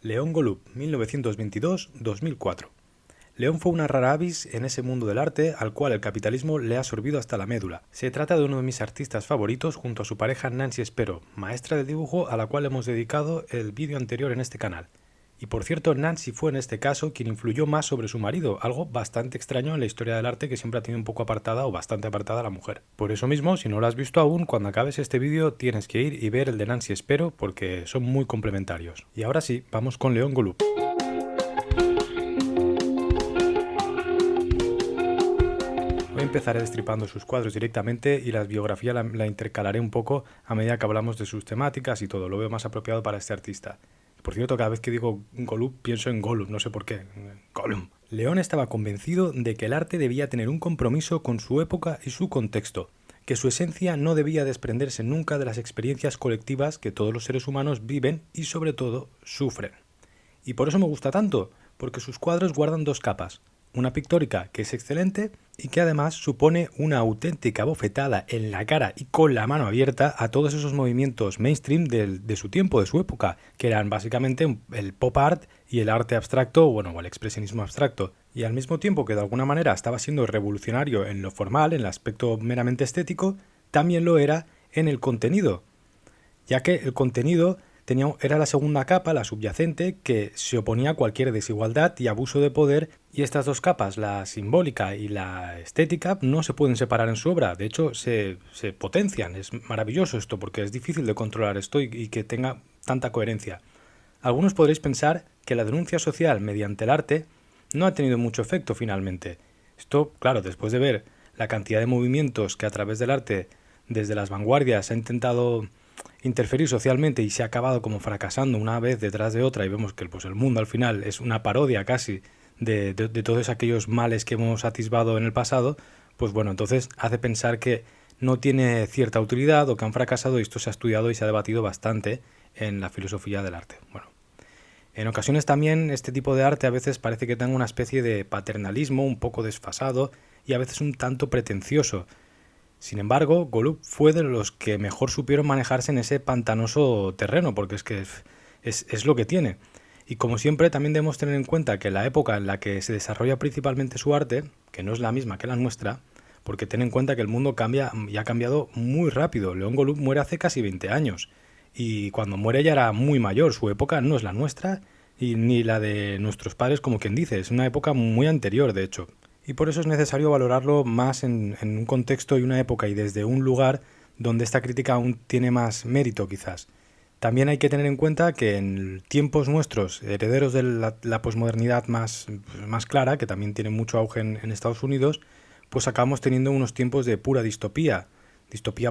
León Golub, 1922-2004. León fue una rara avis en ese mundo del arte al cual el capitalismo le ha sorbido hasta la médula. Se trata de uno de mis artistas favoritos junto a su pareja Nancy Spero, maestra del dibujo a la cual hemos dedicado el vídeo anterior en este canal. Y por cierto, Nancy fue en este caso quien influyó más sobre su marido, algo bastante extraño en la historia del arte que siempre ha tenido un poco apartada o bastante apartada a la mujer. Por eso mismo, si no lo has visto aún, cuando acabes este vídeo tienes que ir y ver el de Nancy Spero porque son muy complementarios. Y ahora sí, vamos con León Golub. Hoy empezaré destripando sus cuadros directamente y la biografía la intercalaré un poco a medida que hablamos de sus temáticas y todo. Lo veo más apropiado para este artista. Por cierto, cada vez que digo Golub pienso en Gollum, no sé por qué. Gollum. León estaba convencido de que el arte debía tener un compromiso con su época y su contexto, que su esencia no debía desprenderse nunca de las experiencias colectivas que todos los seres humanos viven y sobre todo sufren. Y por eso me gusta tanto, porque sus cuadros guardan dos capas. Una pictórica que es excelente y que además supone una auténtica bofetada en la cara y con la mano abierta a todos esos movimientos mainstream de su tiempo, de su época, que eran básicamente el pop art y el arte abstracto, o el expresionismo abstracto. Y al mismo tiempo que de alguna manera estaba siendo revolucionario en lo formal, en el aspecto meramente estético, también lo era en el contenido, ya que el contenido era la segunda capa, la subyacente, que se oponía a cualquier desigualdad y abuso de poder, y estas dos capas, la simbólica y la estética, no se pueden separar en su obra, de hecho se potencian. Es maravilloso esto porque es difícil de controlar esto y que tenga tanta coherencia. Algunos podréis pensar que la denuncia social mediante el arte no ha tenido mucho efecto finalmente. Esto, claro, después de ver la cantidad de movimientos que a través del arte desde las vanguardias ha intentado interferir socialmente y se ha acabado como fracasando una vez detrás de otra, y vemos que el mundo al final es una parodia casi de todos aquellos males que hemos atisbado en el pasado, pues bueno, entonces hace pensar que no tiene cierta utilidad o que han fracasado, y esto se ha estudiado y se ha debatido bastante en la filosofía del arte. Bueno, en ocasiones también este tipo de arte a veces parece que tenga una especie de paternalismo un poco desfasado y a veces un tanto pretencioso. Sin embargo, Golub fue de los que mejor supieron manejarse en ese pantanoso terreno, porque es que es lo que tiene. Y como siempre, también debemos tener en cuenta que la época en la que se desarrolla principalmente su arte, que no es la misma que la nuestra, porque ten en cuenta que el mundo cambia y ha cambiado muy rápido. León Golub muere hace casi 20 años, y cuando muere ya era muy mayor. Su época no es la nuestra, y ni la de nuestros padres, como quien dice, es una época muy anterior, de hecho. Y por eso es necesario valorarlo más en un contexto y una época y desde un lugar donde esta crítica aún tiene más mérito, quizás. También hay que tener en cuenta que en tiempos nuestros, herederos de la posmodernidad más clara, que también tiene mucho auge en Estados Unidos, pues acabamos teniendo unos tiempos de pura distopía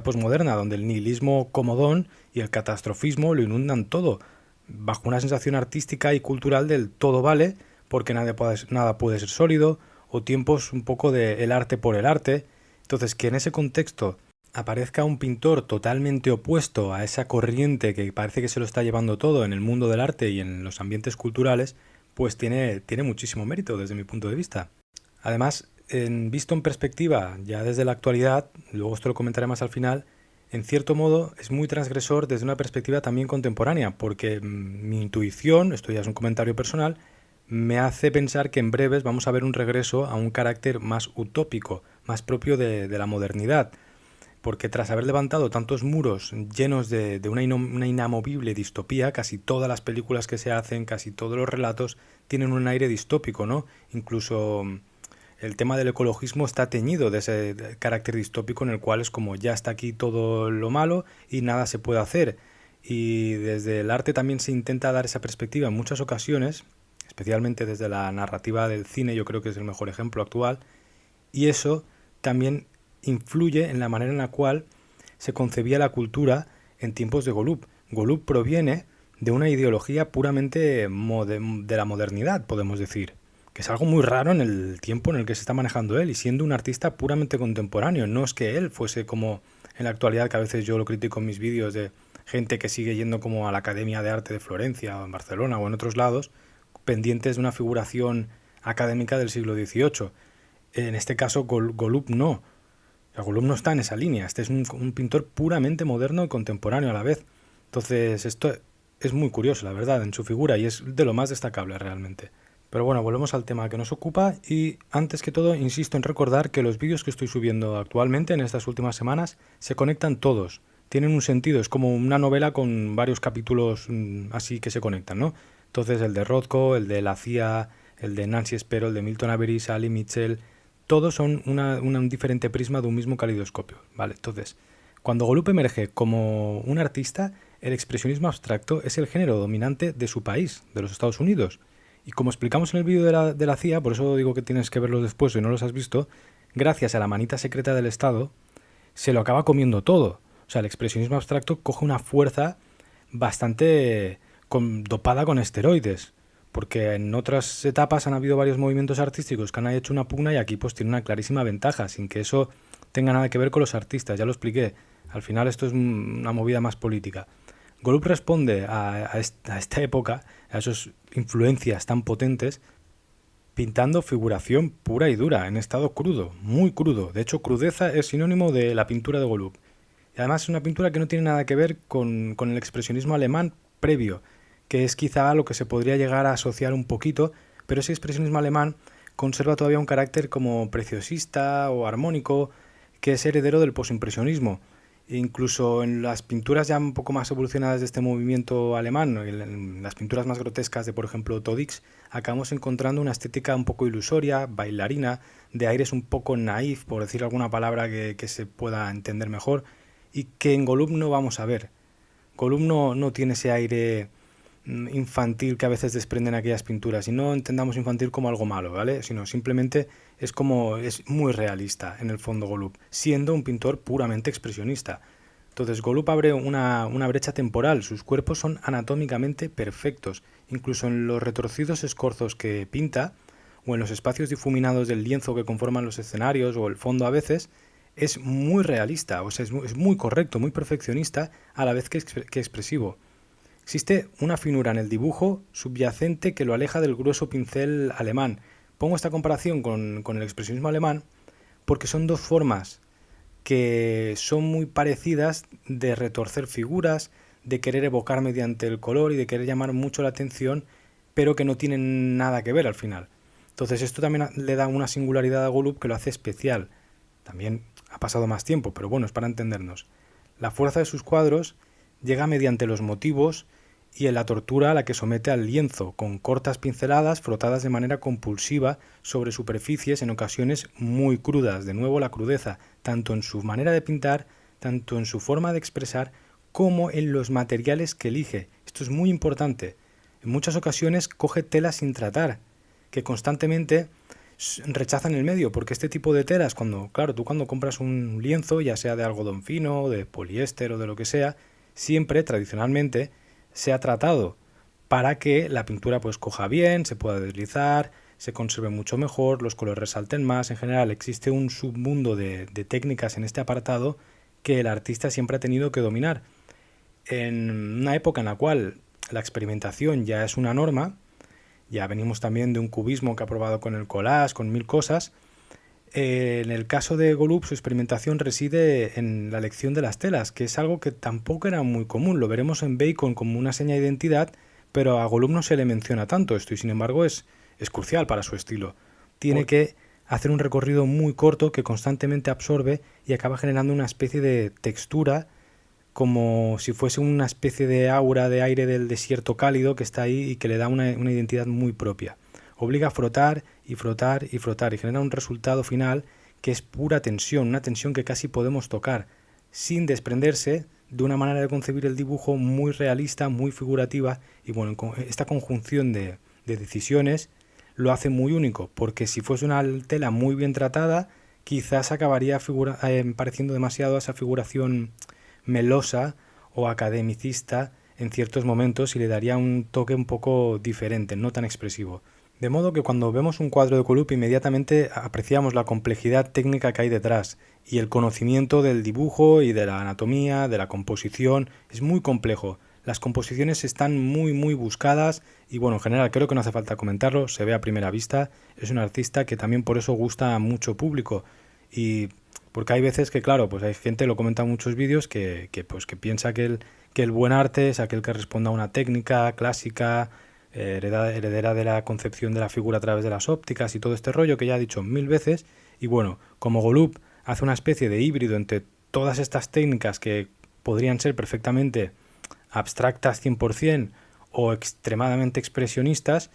posmoderna, donde el nihilismo comodón y el catastrofismo lo inundan todo, bajo una sensación artística y cultural del todo vale, porque nada puede ser sólido, o tiempos un poco de el arte por el arte. Entonces, que en ese contexto aparezca un pintor totalmente opuesto a esa corriente que parece que se lo está llevando todo en el mundo del arte y en los ambientes culturales, pues tiene muchísimo mérito desde mi punto de vista. Además, visto en perspectiva, ya desde la actualidad, luego esto lo comentaré más al final, en cierto modo es muy transgresor desde una perspectiva también contemporánea, porque mi intuición, esto ya es un comentario personal, me hace pensar que en breves vamos a ver un regreso a un carácter más utópico, más propio de la modernidad, porque tras haber levantado tantos muros llenos de una inamovible distopía, casi todas las películas que se hacen, casi todos los relatos tienen un aire distópico, ¿no? Incluso el tema del ecologismo está teñido de ese carácter distópico en el cual es como ya está aquí todo lo malo y nada se puede hacer. Y desde el arte también se intenta dar esa perspectiva en muchas ocasiones, especialmente desde la narrativa del cine, yo creo que es el mejor ejemplo actual, y eso también influye en la manera en la cual se concebía la cultura en tiempos de Golub. Golub proviene de una ideología puramente de la modernidad, podemos decir, que es algo muy raro en el tiempo en el que se está manejando él, y siendo un artista puramente contemporáneo. No es que él fuese como en la actualidad, que a veces yo lo critico en mis vídeos, de gente que sigue yendo como a la Academia de Arte de Florencia o en Barcelona o en otros lados, pendientes de una figuración académica del siglo XVIII. En este caso, Golub no. O sea, Golub no está en esa línea. Este es un pintor puramente moderno y contemporáneo a la vez. Entonces, esto es muy curioso, la verdad, en su figura y es de lo más destacable realmente. Pero bueno, volvemos al tema que nos ocupa y antes que todo insisto en recordar que los vídeos que estoy subiendo actualmente en estas últimas semanas se conectan todos, tienen un sentido, es como una novela con varios capítulos así que se conectan, ¿no? Entonces el de Rothko, el de la CIA, el de Nancy Spero, el de Milton Avery, Sally Mitchell, todos son un diferente prisma de un mismo caleidoscopio, ¿vale? Entonces, cuando Golub emerge como un artista, el expresionismo abstracto es el género dominante de su país, de los Estados Unidos. Y como explicamos en el vídeo de la CIA, por eso digo que tienes que verlos después si no los has visto, gracias a la manita secreta del Estado, se lo acaba comiendo todo. O sea, el expresionismo abstracto coge una fuerza bastante dopada con esteroides, porque en otras etapas han habido varios movimientos artísticos que han hecho una pugna y aquí pues tiene una clarísima ventaja, sin que eso tenga nada que ver con los artistas, ya lo expliqué. Al final esto es una movida más política. Golub responde a esta época, a esas influencias tan potentes, pintando figuración pura y dura, en estado crudo, muy crudo. De hecho, crudeza es sinónimo de la pintura de Golub. Y además es una pintura que no tiene nada que ver con el expresionismo alemán previo, que es quizá lo que se podría llegar a asociar un poquito, pero ese expresionismo alemán conserva todavía un carácter como preciosista o armónico, que es heredero del posimpresionismo. Incluso en las pinturas ya un poco más evolucionadas de este movimiento alemán, en las pinturas más grotescas de, por ejemplo, Todix, acabamos encontrando una estética un poco ilusoria, bailarina, de aires un poco naif, por decir alguna palabra que se pueda entender mejor, y que en Golub no vamos a ver. Golub no tiene ese aire infantil que a veces desprenden aquellas pinturas, y no entendamos infantil como algo malo, ¿vale? Sino simplemente es muy realista en el fondo Golub, siendo un pintor puramente expresionista. Entonces Golub abre una brecha temporal, sus cuerpos son anatómicamente perfectos, incluso en los retorcidos escorzos que pinta, o en los espacios difuminados del lienzo que conforman los escenarios o el fondo a veces, es muy realista, o sea, es muy correcto, muy perfeccionista, a la vez que expresivo. Existe una finura en el dibujo subyacente que lo aleja del grueso pincel alemán. Pongo esta comparación con el expresionismo alemán porque son dos formas que son muy parecidas de retorcer figuras, de querer evocar mediante el color y de querer llamar mucho la atención, pero que no tienen nada que ver al final. Entonces esto también le da una singularidad a Golub que lo hace especial. También ha pasado más tiempo, pero bueno, es para entendernos. La fuerza de sus cuadros llega mediante los motivos y en la tortura a la que somete al lienzo, con cortas pinceladas frotadas de manera compulsiva sobre superficies en ocasiones muy crudas. De nuevo la crudeza, tanto en su manera de pintar, tanto en su forma de expresar, como en los materiales que elige. Esto es muy importante. En muchas ocasiones coge telas sin tratar, que constantemente rechazan el medio, porque este tipo de telas, tú cuando compras un lienzo, ya sea de algodón fino, de poliéster o de lo que sea, siempre, tradicionalmente, se ha tratado para que la pintura pues coja bien, se pueda deslizar, se conserve mucho mejor, los colores resalten más. En general existe un submundo de técnicas en este apartado que el artista siempre ha tenido que dominar. En una época en la cual la experimentación ya es una norma, ya venimos también de un cubismo que ha probado con el collage, con mil cosas. En el caso de Golub, su experimentación reside en la elección de las telas, que es algo que tampoco era muy común. Lo veremos en Bacon como una seña de identidad, pero a Golub no se le menciona tanto esto y sin embargo es crucial para su estilo. Tiene que hacer un recorrido muy corto que constantemente absorbe y acaba generando una especie de textura, como si fuese una especie de aura de aire del desierto cálido que está ahí y que le da una identidad muy propia. Obliga a frotar y frotar y frotar y genera un resultado final que es pura tensión, una tensión que casi podemos tocar, sin desprenderse de una manera de concebir el dibujo muy realista, muy figurativa, y bueno, esta conjunción de decisiones lo hace muy único, porque si fuese una tela muy bien tratada, quizás acabaría pareciendo demasiado a esa figuración melosa o academicista en ciertos momentos y le daría un toque un poco diferente, no tan expresivo. De modo que cuando vemos un cuadro de Golub inmediatamente apreciamos la complejidad técnica que hay detrás y el conocimiento del dibujo y de la anatomía, de la composición, es muy complejo. Las composiciones están muy buscadas y bueno, en general creo que no hace falta comentarlo, se ve a primera vista, es un artista que también por eso gusta a mucho público y Porque hay veces que, claro, pues hay gente, lo comenta en muchos vídeos, pues, que piensa que el buen arte es aquel que responda a una técnica clásica, heredera de la concepción de la figura a través de las ópticas y todo este rollo que ya he dicho 1000 veces. Y bueno, como Golub hace una especie de híbrido entre todas estas técnicas que podrían ser perfectamente abstractas 100% o extremadamente expresionistas,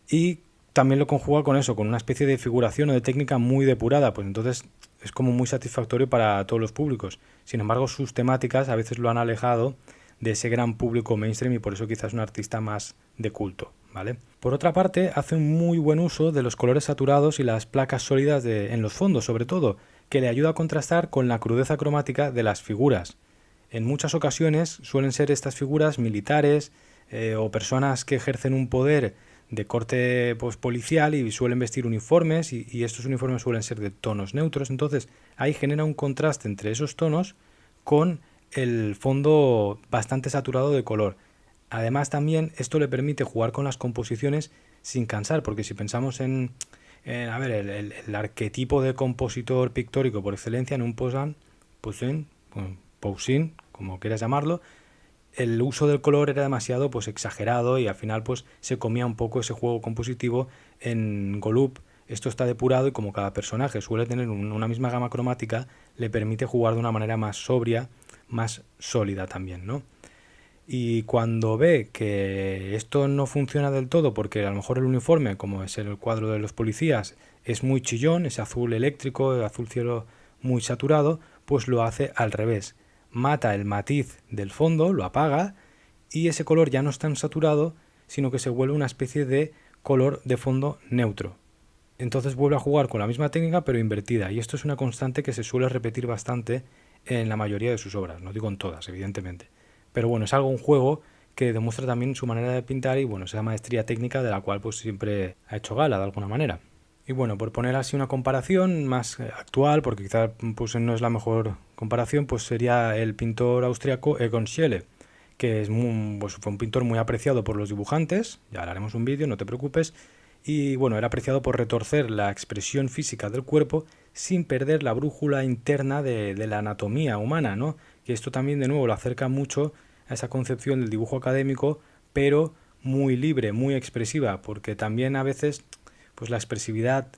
y también lo conjuga con eso, con una especie de figuración o de técnica muy depurada, pues entonces es como muy satisfactorio para todos los públicos. Sin embargo, sus temáticas a veces lo han alejado de ese gran público mainstream y por eso quizás es un artista más de culto, ¿vale? Por otra parte, hace un muy buen uso de los colores saturados y las placas sólidas en los fondos, sobre todo, que le ayuda a contrastar con la crudeza cromática de las figuras. En muchas ocasiones suelen ser estas figuras militares o personas que ejercen un poder de corte pues, policial y suelen vestir uniformes y estos uniformes suelen ser de tonos neutros. Entonces ahí genera un contraste entre esos tonos con el fondo bastante saturado de color. Además también esto le permite jugar con las composiciones sin cansar, porque si pensamos a ver, el arquetipo de compositor pictórico por excelencia en un Poussin, como quieras llamarlo, el uso del color era demasiado pues exagerado y al final pues se comía un poco ese juego compositivo. En Golub esto está depurado y como cada personaje suele tener una misma gama cromática, le permite jugar de una manera más sobria, más sólida también, ¿no? Y cuando ve que esto no funciona del todo, porque a lo mejor el uniforme, como es el cuadro de los policías, es muy chillón, ese azul eléctrico, el azul cielo muy saturado, pues lo hace al revés. Mata el matiz del fondo, lo apaga, y ese color ya no es tan saturado, sino que se vuelve una especie de color de fondo neutro. Entonces vuelve a jugar con la misma técnica pero invertida, y esto es una constante que se suele repetir bastante en la mayoría de sus obras, no digo en todas, evidentemente. Pero bueno, es un juego que demuestra también su manera de pintar y bueno, esa maestría técnica de la cual pues siempre ha hecho gala de alguna manera. Y bueno, por poner así una comparación más actual, porque quizás pues, no es la mejor comparación, pues sería el pintor austriaco Egon Schiele, que pues, fue un pintor muy apreciado por los dibujantes, ya haremos un vídeo, no te preocupes, y bueno, era apreciado por retorcer la expresión física del cuerpo sin perder la brújula interna de la anatomía humana, ¿no? Que esto también de nuevo lo acerca mucho a esa concepción del dibujo académico, pero muy libre, muy expresiva, porque también a veces pues la expresividad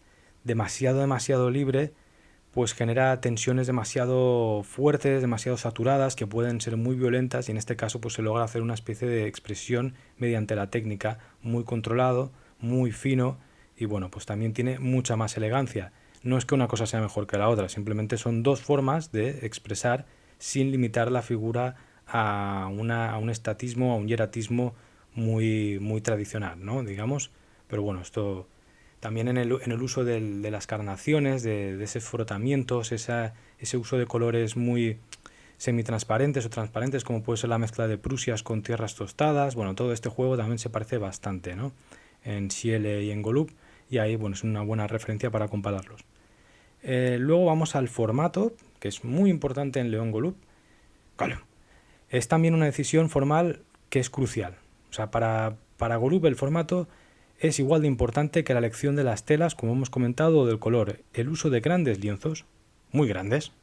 demasiado libre pues genera tensiones demasiado fuertes, demasiado saturadas, que pueden ser muy violentas, y en este caso pues se logra hacer una especie de expresión mediante la técnica, muy controlado, muy fino, y bueno, pues también tiene mucha más elegancia. No es que una cosa sea mejor que la otra, simplemente son dos formas de expresar sin limitar la figura a un estatismo, a un hieratismo muy tradicional, ¿no? Digamos. Pero bueno, esto también en el uso de las carnaciones, de esos frotamientos, ese uso de colores muy semitransparentes o transparentes, como puede ser la mezcla de prusias con tierras tostadas. Bueno, todo este juego también se parece bastante, ¿no? En Schiele y en Golub, y ahí bueno, es una buena referencia para compararlos. Luego vamos al formato, que es muy importante en León Golub. Claro, es también una decisión formal que es crucial. O sea, para Golub el formato es igual de importante que la elección de las telas, como hemos comentado, o del color. El uso de grandes lienzos, muy grandes.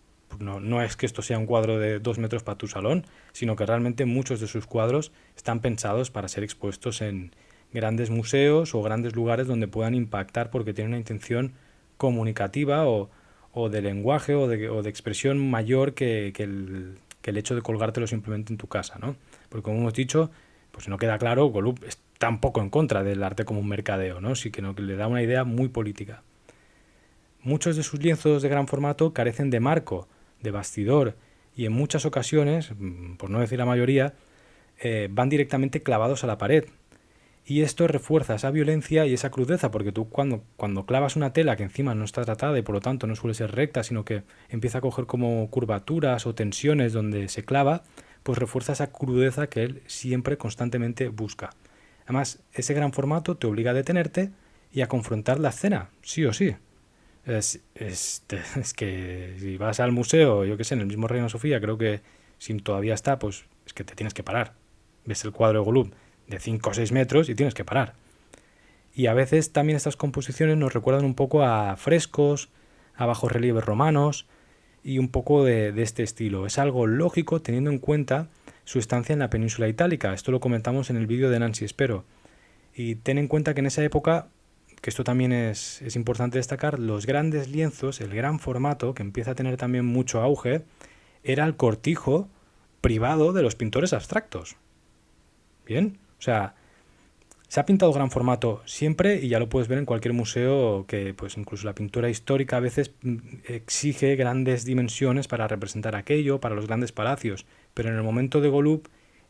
No es que esto sea un cuadro de 2 metros para tu salón, sino que realmente muchos de sus cuadros están pensados para ser expuestos en grandes museos o grandes lugares donde puedan impactar porque tienen una intención comunicativa o de lenguaje o de expresión mayor que el hecho de colgártelo simplemente en tu casa, ¿no? Porque como hemos dicho, pues no queda claro, Golub está un poco en contra del arte como un mercadeo, ¿no? Sí que le da una idea muy política. Muchos de sus lienzos de gran formato carecen de marco, de bastidor, y en muchas ocasiones, por no decir la mayoría, van directamente clavados a la pared. Y esto refuerza esa violencia y esa crudeza, porque tú cuando clavas una tela que encima no está tratada y por lo tanto no suele ser recta, sino que empieza a coger como curvaturas o tensiones donde se clava, pues refuerza esa crudeza que él siempre constantemente busca. Además, ese gran formato te obliga a detenerte y a confrontar la escena, sí o sí. Es que si vas al museo, yo qué sé, en el mismo Reina Sofía, creo que si todavía está, pues es que te tienes que parar. Ves el cuadro de Golub de 5 o 6 metros y tienes que parar. Y a veces también estas composiciones nos recuerdan un poco a frescos, a bajorrelieves romanos, y un poco de este estilo. Es algo lógico teniendo en cuenta su estancia en la península itálica. Esto lo comentamos en el vídeo de Nancy Spero. Y ten en cuenta que en esa época, que esto también es importante destacar, los grandes lienzos, el gran formato, que empieza a tener también mucho auge, era el cortijo privado de los pintores abstractos. Bien, o sea, se ha pintado gran formato siempre y ya lo puedes ver en cualquier museo que pues incluso la pintura histórica a veces exige grandes dimensiones para representar aquello, para los grandes palacios, pero en el momento de Golub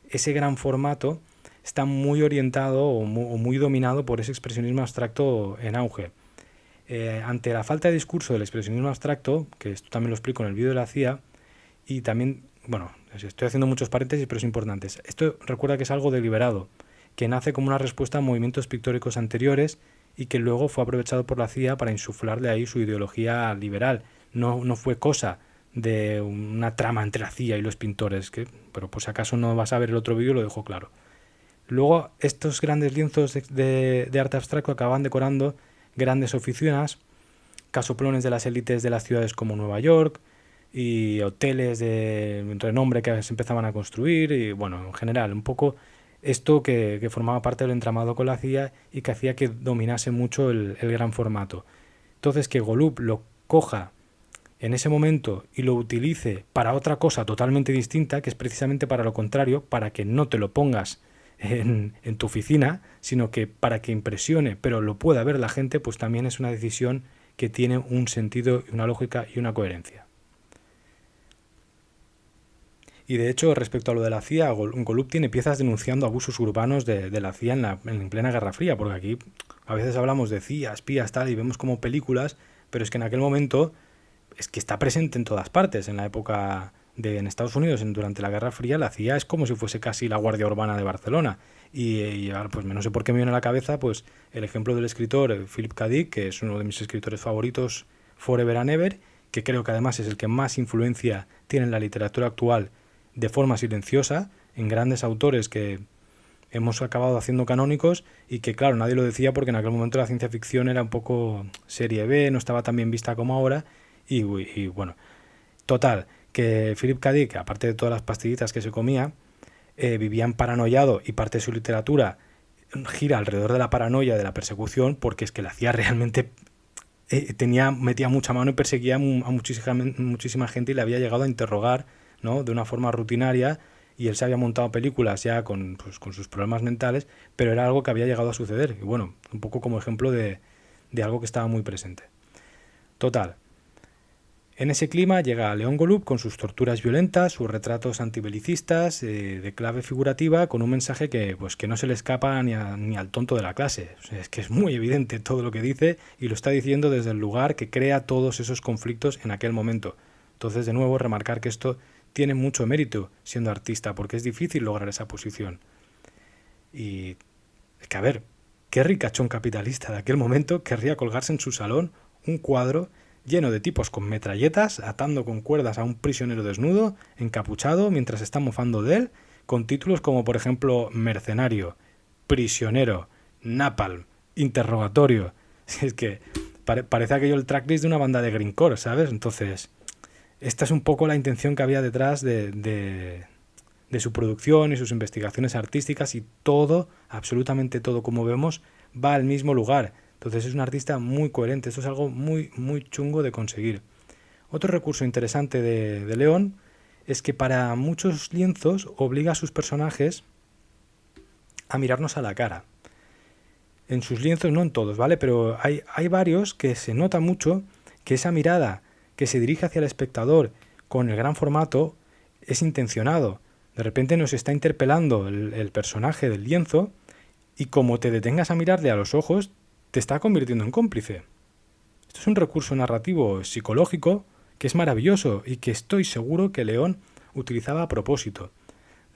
ese gran formato está muy orientado o muy dominado por ese expresionismo abstracto en auge. Ante la falta de discurso del expresionismo abstracto, que esto también lo explico en el vídeo de la CIA, y también, bueno, estoy haciendo muchos paréntesis, pero es importante. Esto recuerda que es algo deliberado, que nace como una respuesta a movimientos pictóricos anteriores y que luego fue aprovechado por la CIA para insuflarle ahí su ideología liberal. No fue cosa de una trama entre la CIA y los pintores, pero por si acaso no vas a ver el otro vídeo, lo dejo claro. Luego, estos grandes lienzos de arte abstracto acaban decorando grandes oficinas, casoplones de las élites de las ciudades como Nueva York y hoteles de renombre que se empezaban a construir y, bueno, en general, un poco esto que formaba parte del entramado con la CIA y que hacía que dominase mucho el gran formato. Entonces, que Golub lo coja en ese momento y lo utilice para otra cosa totalmente distinta, que es precisamente para lo contrario, para que no te lo pongas en tu oficina, sino que para que impresione, pero lo pueda ver la gente, pues también es una decisión que tiene un sentido, una lógica y una coherencia. Y de hecho, respecto a lo de la CIA, Golub tiene piezas denunciando abusos urbanos de la CIA en plena Guerra Fría, porque aquí a veces hablamos de CIA, espías, tal, y vemos como películas, pero es que en aquel momento es que está presente en todas partes. En la época en Estados Unidos, durante la Guerra Fría, la CIA es como si fuese casi la Guardia Urbana de Barcelona. Y ahora, pues no sé por qué me viene a la cabeza pues el ejemplo del escritor Philip K. Dick, que es uno de mis escritores favoritos, Forever and Ever, que creo que además es el que más influencia tiene en la literatura actual de forma silenciosa, en grandes autores que hemos acabado haciendo canónicos y que, claro, nadie lo decía porque en aquel momento la ciencia ficción era un poco serie B, no estaba tan bien vista como ahora. Y bueno, total, que Philip K. Dick, aparte de todas las pastillitas que se comía, vivía paranoiado y parte de su literatura gira alrededor de la paranoia, de la persecución, porque es que la CIA realmente metía mucha mano y perseguía a muchísima gente y le había llegado a interrogar, ¿no?, de una forma rutinaria, y él se había montado películas ya con sus problemas mentales, pero era algo que había llegado a suceder. Y bueno, un poco como ejemplo de algo que estaba muy presente. Total. En ese clima llega León Golub con sus torturas violentas, sus retratos antibelicistas, de clave figurativa, con un mensaje que no se le escapa ni al tonto de la clase. O sea, es que es muy evidente todo lo que dice y lo está diciendo desde el lugar que crea todos esos conflictos en aquel momento. Entonces, de nuevo, remarcar que esto tiene mucho mérito siendo artista, porque es difícil lograr esa posición. Y es que, a ver, qué ricachón capitalista de aquel momento querría colgarse en su salón un cuadro lleno de tipos con metralletas, atando con cuerdas a un prisionero desnudo, encapuchado, mientras está mofando de él, con títulos como, por ejemplo, Mercenario, Prisionero, Napalm, Interrogatorio. Es que parece aquello el tracklist de una banda de grindcore, ¿sabes? Entonces, esta es un poco la intención que había detrás de su producción y sus investigaciones artísticas, y todo, absolutamente todo, como vemos, va al mismo lugar. Entonces es un artista muy coherente. Esto es algo muy, muy chungo de conseguir. Otro recurso interesante de León es que para muchos lienzos obliga a sus personajes a mirarnos a la cara. En sus lienzos, no en todos, ¿vale? Pero hay varios que se nota mucho que esa mirada que se dirige hacia el espectador con el gran formato es intencionado. De repente nos está interpelando el personaje del lienzo y como te detengas a mirarle a los ojos, te está convirtiendo en cómplice. Esto es un recurso narrativo psicológico que es maravilloso y que estoy seguro que León utilizaba a propósito.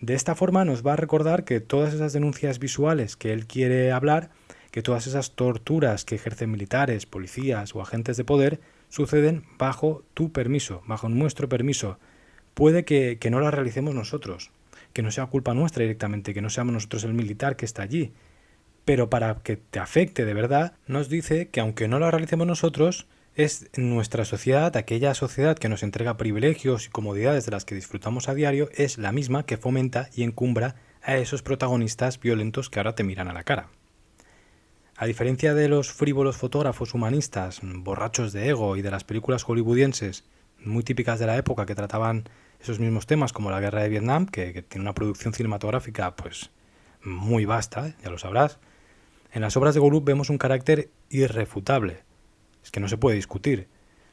De esta forma nos va a recordar que todas esas denuncias visuales que él quiere hablar, que todas esas torturas que ejercen militares, policías o agentes de poder, suceden bajo tu permiso, bajo nuestro permiso. Puede que no las realicemos nosotros, que no sea culpa nuestra directamente, que no seamos nosotros el militar que está allí. Pero para que te afecte de verdad, nos dice que aunque no lo realicemos nosotros, Es nuestra sociedad, aquella sociedad que nos entrega privilegios y comodidades de las que disfrutamos a diario, es la misma que fomenta y encumbra a esos protagonistas violentos que ahora te miran a la cara. A diferencia de los frívolos fotógrafos humanistas, borrachos de ego y de las películas hollywoodienses muy típicas de la época que trataban esos mismos temas como la guerra de Vietnam, que tiene una producción cinematográfica pues muy vasta, ya lo sabrás, en las obras de Golub vemos un carácter irrefutable. Es que no se puede discutir.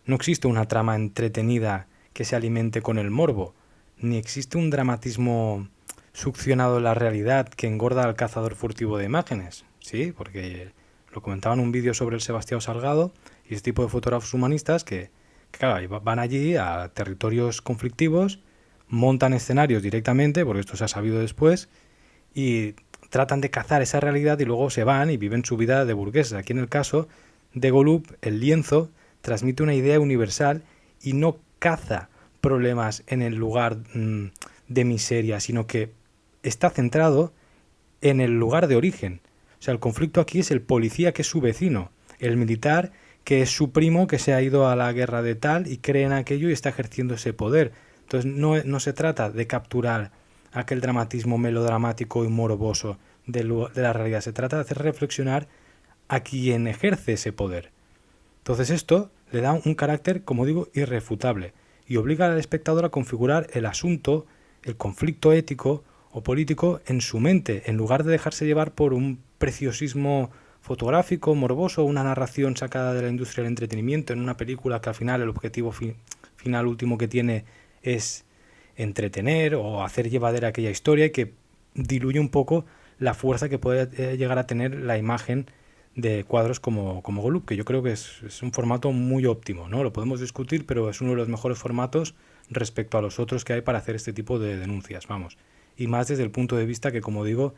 No existe una trama entretenida que se alimente con el morbo, ni existe un dramatismo succionado en la realidad que engorda al cazador furtivo de imágenes. Sí, porque lo comentaba en un vídeo sobre el Sebastián Salgado y ese tipo de fotógrafos humanistas que claro, van allí a territorios conflictivos, montan escenarios directamente, porque esto se ha sabido después, y tratan de cazar esa realidad y luego se van y viven su vida de burgueses. Aquí en el caso de Golub, el lienzo transmite una idea universal y no caza problemas en el lugar de miseria, sino que está centrado en el lugar de origen. O sea, el conflicto aquí es el policía que es su vecino, el militar que es su primo que se ha ido a la guerra de tal y cree en aquello y está ejerciendo ese poder. Entonces no se trata de capturar aquel dramatismo melodramático y morboso de la realidad, se trata de hacer reflexionar a quien ejerce ese poder. Entonces esto le da un carácter, como digo, irrefutable y obliga al espectador a configurar el asunto, el conflicto ético o político en su mente, en lugar de dejarse llevar por un preciosismo fotográfico, morboso, una narración sacada de la industria del entretenimiento en una película que al final el objetivo final último que tiene es entretener o hacer llevadera aquella historia y que diluye un poco la fuerza que puede llegar a tener la imagen de cuadros como Golub, que yo creo que es un formato muy óptimo, ¿no? Lo podemos discutir, pero es uno de los mejores formatos respecto a los otros que hay para hacer este tipo de denuncias, vamos. Y más desde el punto de vista que, como digo,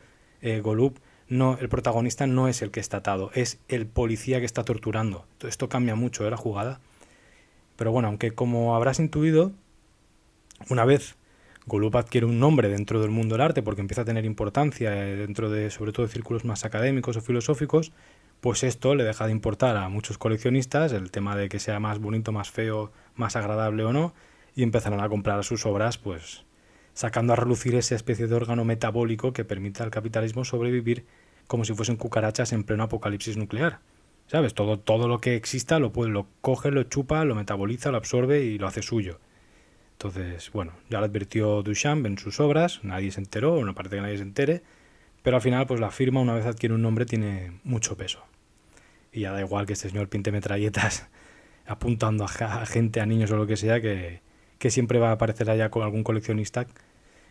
Golub, no, el protagonista no es el que está atado, es el policía que está torturando. Esto cambia mucho, la jugada. Pero bueno, aunque como habrás intuido, una vez Golub adquiere un nombre dentro del mundo del arte porque empieza a tener importancia dentro de, sobre todo, de círculos más académicos o filosóficos, pues esto le deja de importar a muchos coleccionistas el tema de que sea más bonito, más feo, más agradable o no, y empezarán a comprar sus obras, pues sacando a relucir esa especie de órgano metabólico que permite al capitalismo sobrevivir como si fuesen cucarachas en pleno apocalipsis nuclear. ¿Sabes? Todo lo que exista lo coge, lo chupa, lo metaboliza, lo absorbe y lo hace suyo. Entonces, bueno, ya lo advirtió Duchamp en sus obras, nadie se enteró, no parece que nadie se entere, pero al final pues la firma, una vez adquiere un nombre, tiene mucho peso. Y ya da igual que este señor pinte metralletas apuntando a gente, a niños o lo que sea, que siempre va a aparecer allá con algún coleccionista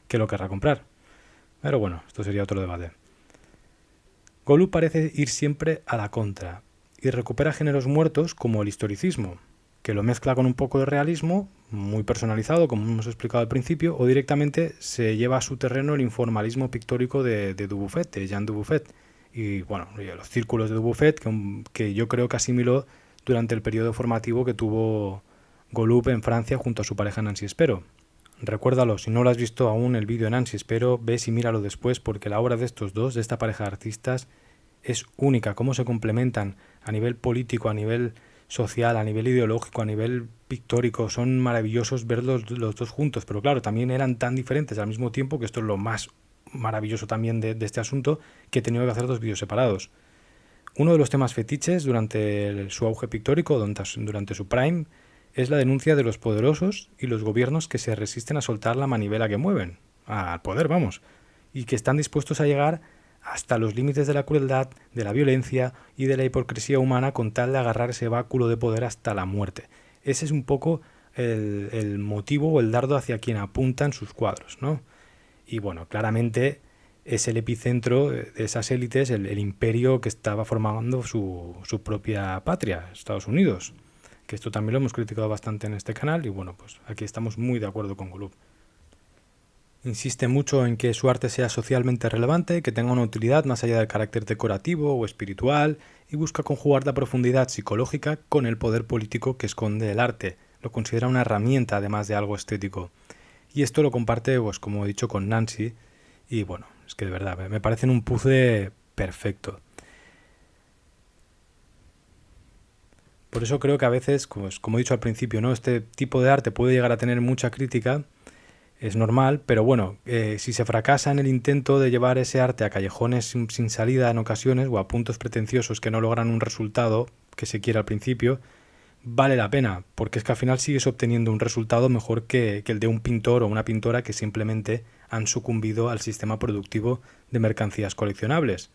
que lo querrá comprar. Pero bueno, esto sería otro debate. Golub parece ir siempre a la contra y recupera géneros muertos como el historicismo, que lo mezcla con un poco de realismo, muy personalizado, como hemos explicado al principio, o directamente se lleva a su terreno el informalismo pictórico de Dubuffet, de Jean Dubuffet, y bueno, los círculos de Dubuffet, que yo creo que asimiló durante el periodo formativo que tuvo Golub en Francia junto a su pareja Nancy Spero. Recuérdalo, si no lo has visto aún el vídeo de Nancy Spero, ves y míralo después porque la obra de estos dos, de esta pareja de artistas, es única, cómo se complementan a nivel político, a nivel social, a nivel ideológico, a nivel pictórico, son maravillosos ver los dos juntos, pero claro, también eran tan diferentes al mismo tiempo, que esto es lo más maravilloso también de este asunto, que he tenido que hacer dos vídeos separados. Uno de los temas fetiches durante su auge pictórico, durante su prime, es la denuncia de los poderosos y los gobiernos que se resisten a soltar la manivela que mueven, al poder, vamos, y que están dispuestos a llegar hasta los límites de la crueldad, de la violencia y de la hipocresía humana con tal de agarrar ese báculo de poder hasta la muerte. Ese es un poco el motivo o el dardo hacia quien apuntan sus cuadros, ¿no? Y bueno, claramente es el epicentro de esas élites, el imperio que estaba formando su propia patria, Estados Unidos. Que esto también lo hemos criticado bastante en este canal y bueno, pues aquí estamos muy de acuerdo con Golub. Insiste mucho en que su arte sea socialmente relevante, que tenga una utilidad más allá del carácter decorativo o espiritual y busca conjugar la profundidad psicológica con el poder político que esconde el arte. Lo considera una herramienta además de algo estético. Y esto lo comparte, pues como he dicho, con Nancy y bueno, es que de verdad me parecen un puzzle perfecto. por eso creo que a veces, como he dicho al principio, ¿no? Este tipo de arte puede llegar a tener mucha crítica, es normal, pero bueno, si se fracasa en el intento de llevar ese arte a callejones sin salida en ocasiones o a puntos pretenciosos que no logran un resultado que se quiere al principio, vale la pena, porque es que al final sigues obteniendo un resultado mejor que el de un pintor o una pintora que simplemente han sucumbido al sistema productivo de mercancías coleccionables,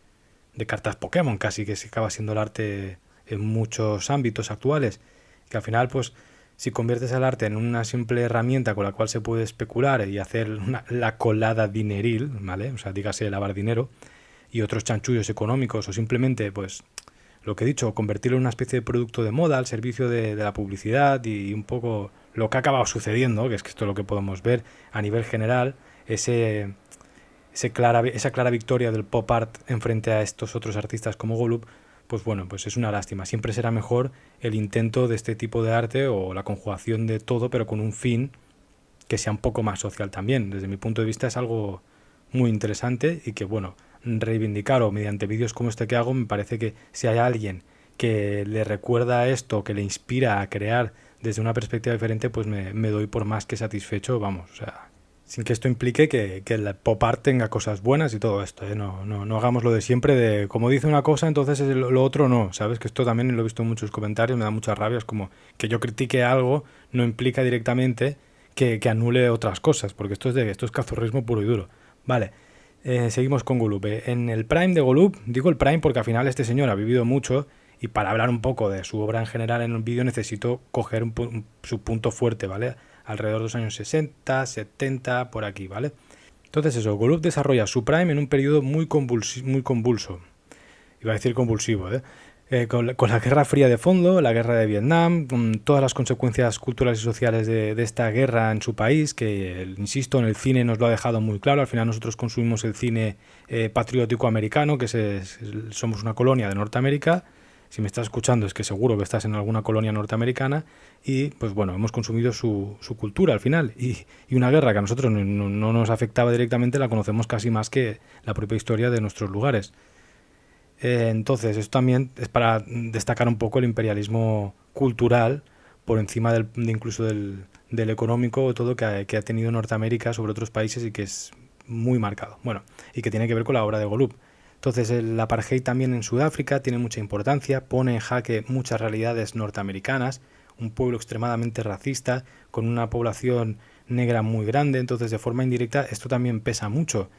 de cartas Pokémon casi, que se acaba siendo el arte en muchos ámbitos actuales, que al final pues si conviertes el arte en una simple herramienta con la cual se puede especular y hacer la colada dineril, ¿vale? O sea, dígase lavar dinero y otros chanchullos económicos o simplemente pues lo que he dicho, convertirlo en una especie de producto de moda al servicio de la publicidad y un poco lo que ha acabado sucediendo, que es que esto es lo que podemos ver a nivel general, esa clara victoria del pop art en frente a estos otros artistas como Golub, pues bueno, pues es una lástima. Siempre será mejor el intento de este tipo de arte o la conjugación de todo, pero con un fin que sea un poco más social también. Desde mi punto de vista es algo muy interesante y que, bueno, reivindicar o mediante vídeos como este que hago, me parece que si hay alguien que le recuerda esto, que le inspira a crear desde una perspectiva diferente, pues me doy por más que satisfecho, vamos, o sea, sin que esto implique que el pop art tenga cosas buenas y todo esto, ¿eh? No hagamos lo de siempre de como dice una cosa, entonces lo otro no, ¿sabes? Que esto también lo he visto en muchos comentarios, me da muchas rabias, como que yo critique algo no implica directamente que anule otras cosas, porque esto es cazurrismo puro y duro. Vale, seguimos con Golub. En el Prime de Golub, digo el Prime porque al final este señor ha vivido mucho y para hablar un poco de su obra en general en un vídeo necesito coger su punto fuerte, ¿vale? Alrededor de los años 60, 70, por aquí, ¿vale? Entonces eso, Golub desarrolla su Prime en un periodo muy convulso. Iba a decir convulsivo, ¿eh? Con la Guerra Fría de fondo, la Guerra de Vietnam, con todas las consecuencias culturales y sociales de esta guerra en su país, que, insisto, en el cine nos lo ha dejado muy claro. Al final nosotros consumimos el cine patriótico americano, que somos una colonia de Norteamérica. Si me estás escuchando es que seguro que estás en alguna colonia norteamericana y, pues bueno, hemos consumido su cultura al final. Y una guerra que a nosotros no nos afectaba directamente la conocemos casi más que la propia historia de nuestros lugares. Entonces, esto también es para destacar un poco el imperialismo cultural por encima incluso del económico o todo que ha tenido Norteamérica sobre otros países y que es muy marcado. Bueno, y que tiene que ver con la obra de Golub. Entonces, el apartheid también en Sudáfrica tiene mucha importancia, pone en jaque muchas realidades norteamericanas, un pueblo extremadamente racista, con una población negra muy grande, entonces de forma indirecta esto también pesa mucho.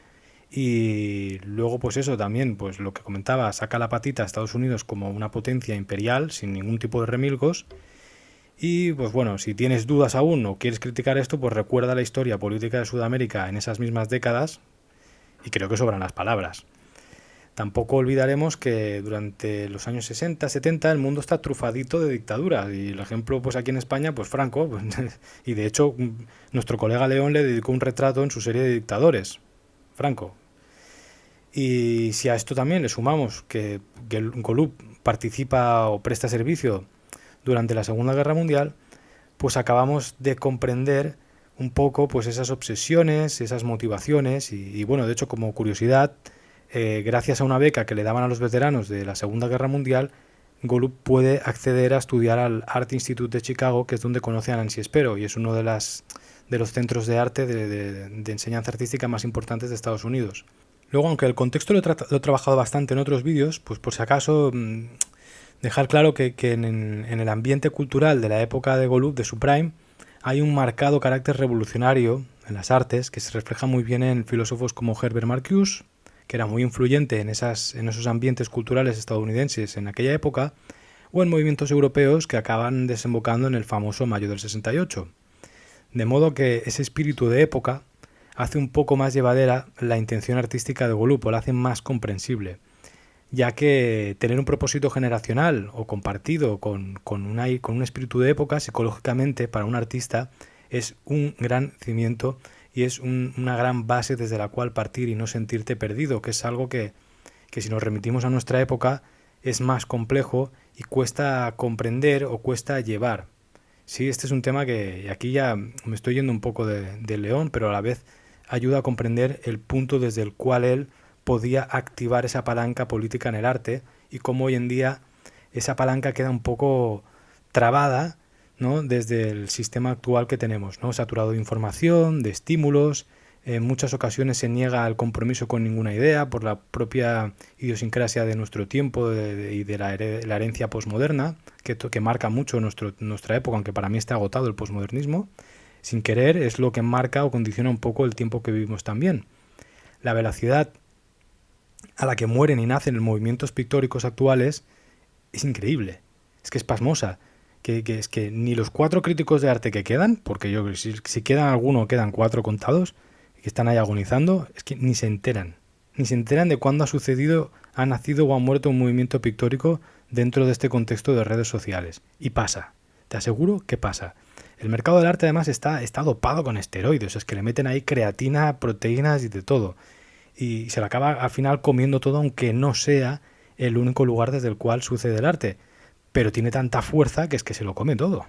Y luego pues eso también, pues lo que comentaba, saca la patita a Estados Unidos como una potencia imperial sin ningún tipo de remilgos. Y pues bueno, si tienes dudas aún o quieres criticar esto, pues recuerda la historia política de Sudamérica en esas mismas décadas y creo que sobran las palabras. Tampoco olvidaremos que durante los años 60, 70 el mundo está trufadito de dictaduras y el ejemplo pues aquí en España pues Franco pues, y de hecho nuestro colega León le dedicó un retrato en su serie de dictadores, Franco. Y si a esto también le sumamos que el Golub participa o presta servicio durante la Segunda Guerra Mundial, pues acabamos de comprender un poco pues esas obsesiones, esas motivaciones y bueno, de hecho como curiosidad, gracias a una beca que le daban a los veteranos de la Segunda Guerra Mundial, Golub puede acceder a estudiar al Art Institute de Chicago, que es donde conoce a Nancy Spero y es uno de los centros de arte de enseñanza artística más importantes de Estados Unidos. Luego, aunque el contexto lo he trabajado bastante en otros vídeos, pues por si acaso dejar claro que en el ambiente cultural de la época de Golub, de su prime, hay un marcado carácter revolucionario en las artes que se refleja muy bien en filósofos como Herbert Marcuse, que era muy influyente en esos ambientes culturales estadounidenses en aquella época, o en movimientos europeos que acaban desembocando en el famoso Mayo del 68. De modo que ese espíritu de época hace un poco más llevadera la intención artística de Golub, o la hace más comprensible, ya que tener un propósito generacional o compartido con un espíritu de época, psicológicamente, para un artista, es un gran cimiento y es una gran base desde la cual partir y no sentirte perdido, que es algo que si nos remitimos a nuestra época es más complejo y cuesta comprender o cuesta llevar. Sí, este es un tema que aquí ya me estoy yendo un poco de León, pero a la vez ayuda a comprender el punto desde el cual él podía activar esa palanca política en el arte y cómo hoy en día esa palanca queda un poco trabada, ¿no? Desde el sistema actual que tenemos, ¿no? Saturado de información, de estímulos. En muchas ocasiones se niega al compromiso con ninguna idea por la propia idiosincrasia de nuestro tiempo y de la herencia posmoderna, que marca mucho nuestra época, aunque para mí está agotado el posmodernismo. Sin querer es lo que marca o condiciona un poco el tiempo que vivimos también. La velocidad a la que mueren y nacen los movimientos pictóricos actuales es increíble, es que es pasmosa. Es que ni los 4 críticos de arte que quedan, porque yo si quedan alguno, quedan 4 contados, que están ahí agonizando, es que ni se enteran de cuándo ha nacido o ha muerto un movimiento pictórico dentro de este contexto de redes sociales. Y pasa, te aseguro que pasa. El mercado del arte además está dopado con esteroides, es que le meten ahí creatina, proteínas y de todo. Y se lo acaba al final comiendo todo, aunque no sea el único lugar desde el cual sucede el arte. Pero tiene tanta fuerza que es que se lo come todo.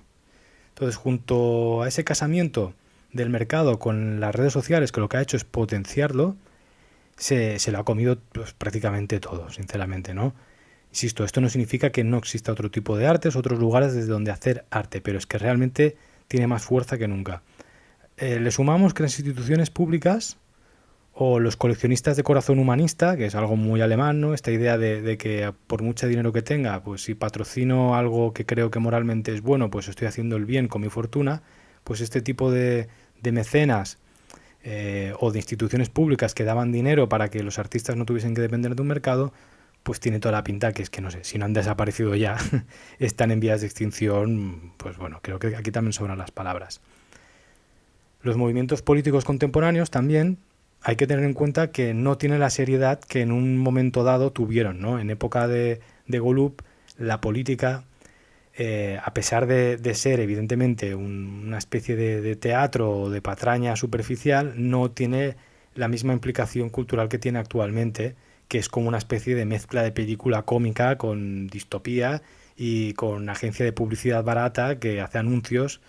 Entonces, junto a ese casamiento del mercado con las redes sociales, que lo que ha hecho es potenciarlo, se lo ha comido pues, prácticamente todo, sinceramente, ¿no? Insisto, esto no significa que no exista otro tipo de artes, otros lugares desde donde hacer arte, pero es que realmente tiene más fuerza que nunca. Le sumamos que las instituciones públicas o los coleccionistas de corazón humanista, que es algo muy alemán, ¿no? Esta idea de que por mucho dinero que tenga, pues si patrocino algo que creo que moralmente es bueno, pues estoy haciendo el bien con mi fortuna, pues este tipo de mecenas o de instituciones públicas que daban dinero para que los artistas no tuviesen que depender de un mercado, pues tiene toda la pinta que es que, no sé, si no han desaparecido ya, están en vías de extinción, pues bueno, creo que aquí también sobran las palabras. Los movimientos políticos contemporáneos también hay que tener en cuenta que no tienen la seriedad que en un momento dado tuvieron, ¿no? En época de Golub, la política, a pesar de ser evidentemente una especie de teatro o de patraña superficial, no tiene la misma implicación cultural que tiene actualmente, que es como una especie de mezcla de película cómica con distopía y con agencia de publicidad barata que hace anuncios.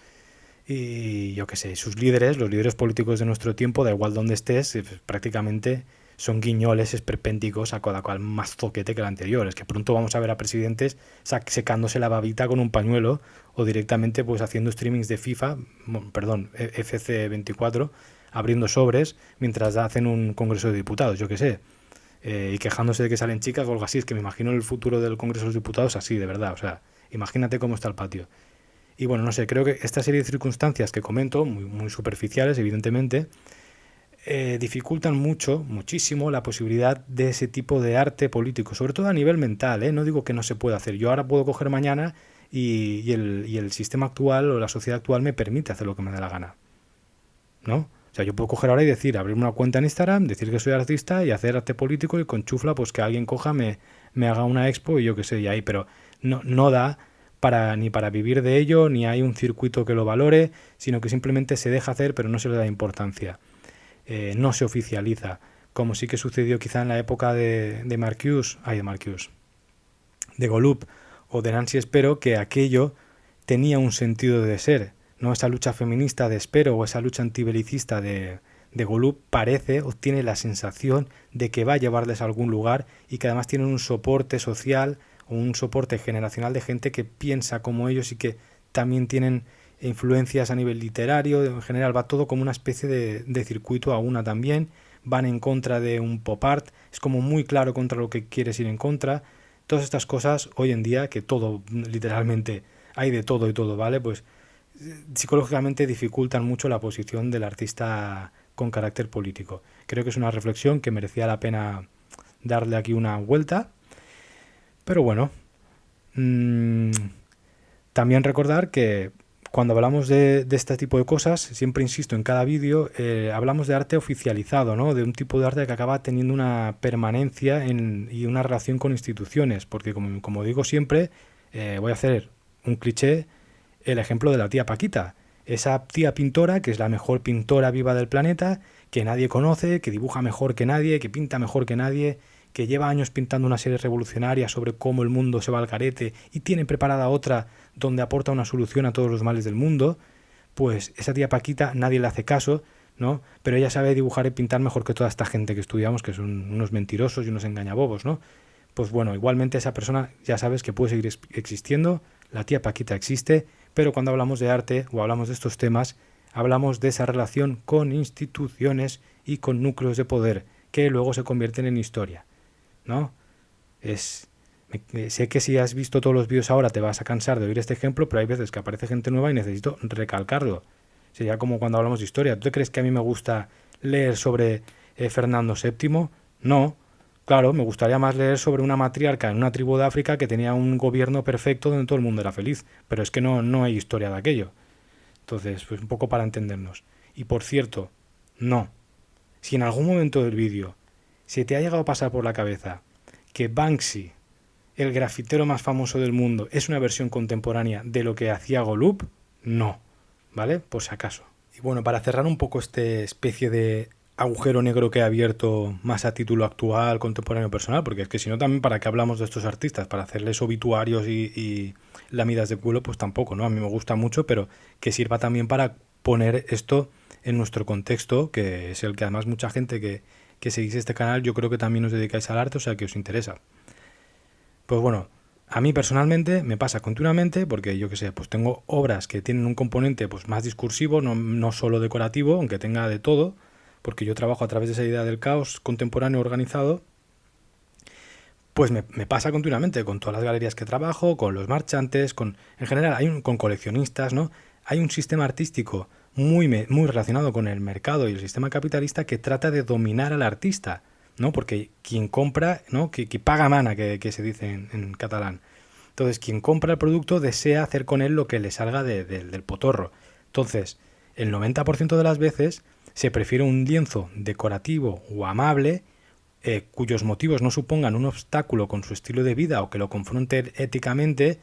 Y yo qué sé, sus líderes, los líderes políticos de nuestro tiempo, da igual donde estés, prácticamente son guiñoles esperpénticos a cada cual más zoquete que el anterior. Es que pronto vamos a ver a presidentes secándose la babita con un pañuelo o directamente pues haciendo streamings de FC24, abriendo sobres mientras hacen un congreso de diputados, yo qué sé. Y quejándose de que salen chicas o algo así. Es que me imagino el futuro del Congreso de los Diputados así, de verdad. O sea, imagínate cómo está el patio. Y bueno, no sé, creo que esta serie de circunstancias que comento, muy superficiales, evidentemente, dificultan muchísimo la posibilidad de ese tipo de arte político, sobre todo a nivel mental, ¿eh? No digo que no se pueda hacer. Yo ahora puedo coger mañana y el sistema actual o la sociedad actual me permite hacer lo que me dé la gana, ¿no? O sea, yo puedo coger ahora y abrirme una cuenta en Instagram, decir que soy artista y hacer arte político y con chufla, pues que alguien coja, me haga una expo y yo qué sé, y ahí, pero no da ni para vivir de ello, ni hay un circuito que lo valore, sino que simplemente se deja hacer, pero no se le da importancia. No se oficializa, como sí que sucedió quizá en la época de Golub o de Nancy Spero, que aquello tenía un sentido de ser, ¿no? Esa lucha feminista de Spero o esa lucha antibelicista de Golub tiene la sensación de que va a llevarles a algún lugar y que además tienen un soporte social o un soporte generacional de gente que piensa como ellos y que también tienen influencias a nivel literario. En general va todo como una especie de circuito a una también, van en contra de un pop art, es como muy claro contra lo que quieres ir en contra. Todas estas cosas hoy en día, que todo, literalmente, hay de todo y todo, ¿vale? Pues psicológicamente dificultan mucho la posición del artista con carácter político. Creo que es una reflexión que merecía la pena darle aquí una vuelta. Pero bueno, también recordar que cuando hablamos de este tipo de cosas, siempre insisto en cada vídeo, hablamos de arte oficializado, ¿no? De un tipo de arte que acaba teniendo una permanencia y una relación con instituciones, porque como digo siempre, voy a hacer un cliché, el ejemplo de la tía Paquita. Esa tía pintora, que es la mejor pintora viva del planeta, que nadie conoce, que dibuja mejor que nadie, que pinta mejor que nadie, que lleva años pintando una serie revolucionaria sobre cómo el mundo se va al garete y tiene preparada otra donde aporta una solución a todos los males del mundo, pues esa tía Paquita nadie le hace caso, ¿no? Pero ella sabe dibujar y pintar mejor que toda esta gente que estudiamos, que son unos mentirosos y unos engañabobos, ¿no? Pues bueno, igualmente esa persona ya sabes que puede seguir existiendo, La tía Paquita existe, pero cuando hablamos de arte o hablamos de estos temas, hablamos de esa relación con instituciones y con núcleos de poder que luego se convierten en historia, ¿no? Sé que si has visto todos los vídeos ahora te vas a cansar de oír este ejemplo, pero hay veces que aparece gente nueva y necesito recalcarlo. Sería como cuando hablamos de historia. ¿Tú crees que a mí me gusta leer sobre Fernando VII? No. Claro, me gustaría más leer sobre una matriarca en una tribu de África que tenía un gobierno perfecto donde todo el mundo era feliz. Pero es que no hay historia de aquello. Entonces, pues un poco para entendernos. Y por cierto, no. Si en algún momento del vídeo se te ha llegado a pasar por la cabeza que Banksy, el grafitero más famoso del mundo, es una versión contemporánea de lo que hacía Golub, no. ¿Vale? Por si acaso. Y bueno, para cerrar un poco este especie de agujero negro que he abierto más a título actual, contemporáneo, personal, porque es que si no también para qué hablamos de estos artistas, para hacerles obituarios y lamidas de culo, pues tampoco, ¿no? A mí me gusta mucho, pero que sirva también para poner esto en nuestro contexto, que es el que además mucha gente que seguís este canal, yo creo que también os dedicáis al arte, o sea que os interesa. Pues bueno, a mí personalmente me pasa continuamente porque yo que sé, pues tengo obras que tienen un componente pues más discursivo, no solo decorativo, aunque tenga de todo, porque yo trabajo a través de esa idea del caos contemporáneo organizado, pues me pasa continuamente con todas las galerías que trabajo, con los marchantes, en general con coleccionistas, ¿no? Hay un sistema artístico muy relacionado con el mercado y el sistema capitalista que trata de dominar al artista, ¿no? Porque quien compra, ¿no? Que paga mana, que se dice en catalán. Entonces, quien compra el producto desea hacer con él lo que le salga del potorro. Entonces, el 90% de las veces se prefiere un lienzo decorativo o amable cuyos motivos no supongan un obstáculo con su estilo de vida o que lo confronte éticamente,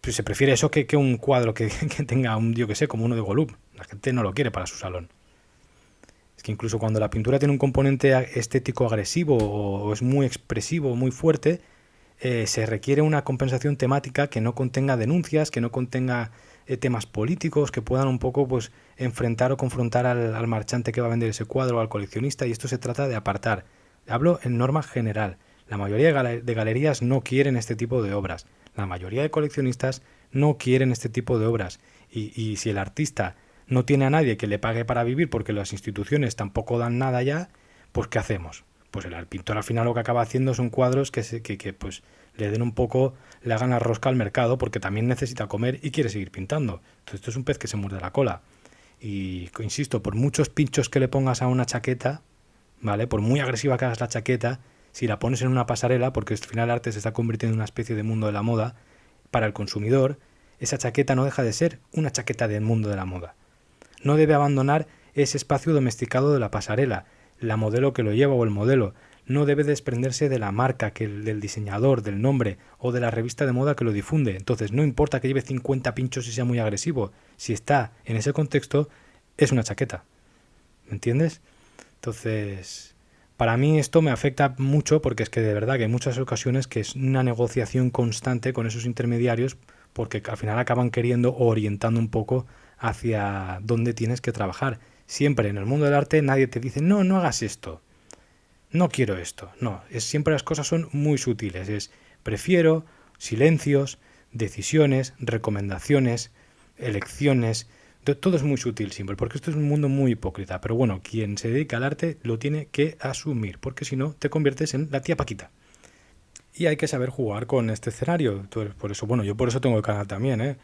pues se prefiere eso que un cuadro que tenga un, yo que sé, como uno de Golub. La gente no lo quiere para su salón. Es que incluso cuando la pintura tiene un componente estético agresivo o es muy expresivo, muy fuerte, se requiere una compensación temática que no contenga denuncias, que no contenga temas políticos, que puedan un poco pues enfrentar o confrontar al marchante que va a vender ese cuadro o al coleccionista, y esto se trata de apartar. Hablo en norma general. La mayoría de galerías no quieren este tipo de obras. La mayoría de coleccionistas no quieren este tipo de obras. Y si el artista no tiene a nadie que le pague para vivir porque las instituciones tampoco dan nada ya, pues ¿qué hacemos? Pues el pintor al final lo que acaba haciendo son cuadros que pues le den un poco, le hagan la rosca al mercado porque también necesita comer y quiere seguir pintando. Entonces esto es un pez que se muerde la cola. Y insisto, por muchos pinchos que le pongas a una chaqueta, ¿vale? Por muy agresiva que hagas la chaqueta, si la pones en una pasarela, porque al final el arte se está convirtiendo en una especie de mundo de la moda, para el consumidor, esa chaqueta no deja de ser una chaqueta del mundo de la moda. No debe abandonar ese espacio domesticado de la pasarela, la modelo que lo lleva o el modelo. No debe desprenderse de la marca, del diseñador, del nombre o de la revista de moda que lo difunde. Entonces no importa que lleve 50 pinchos y sea muy agresivo. Si está en ese contexto, es una chaqueta. ¿Me entiendes? Entonces, para mí esto me afecta mucho porque es que de verdad que hay muchas ocasiones que es una negociación constante con esos intermediarios porque al final acaban queriendo o orientando un poco hacia dónde tienes que trabajar. Siempre en el mundo del arte nadie te dice, no hagas esto, no quiero esto. No, siempre las cosas son muy sutiles. Es prefiero, silencios, decisiones, recomendaciones, elecciones. Todo es muy sutil siempre, porque esto es un mundo muy hipócrita. Pero bueno, quien se dedica al arte lo tiene que asumir, porque si no te conviertes en la tía Paquita. Y hay que saber jugar con este escenario. Por eso, bueno, yo por eso tengo el canal también, ¿eh?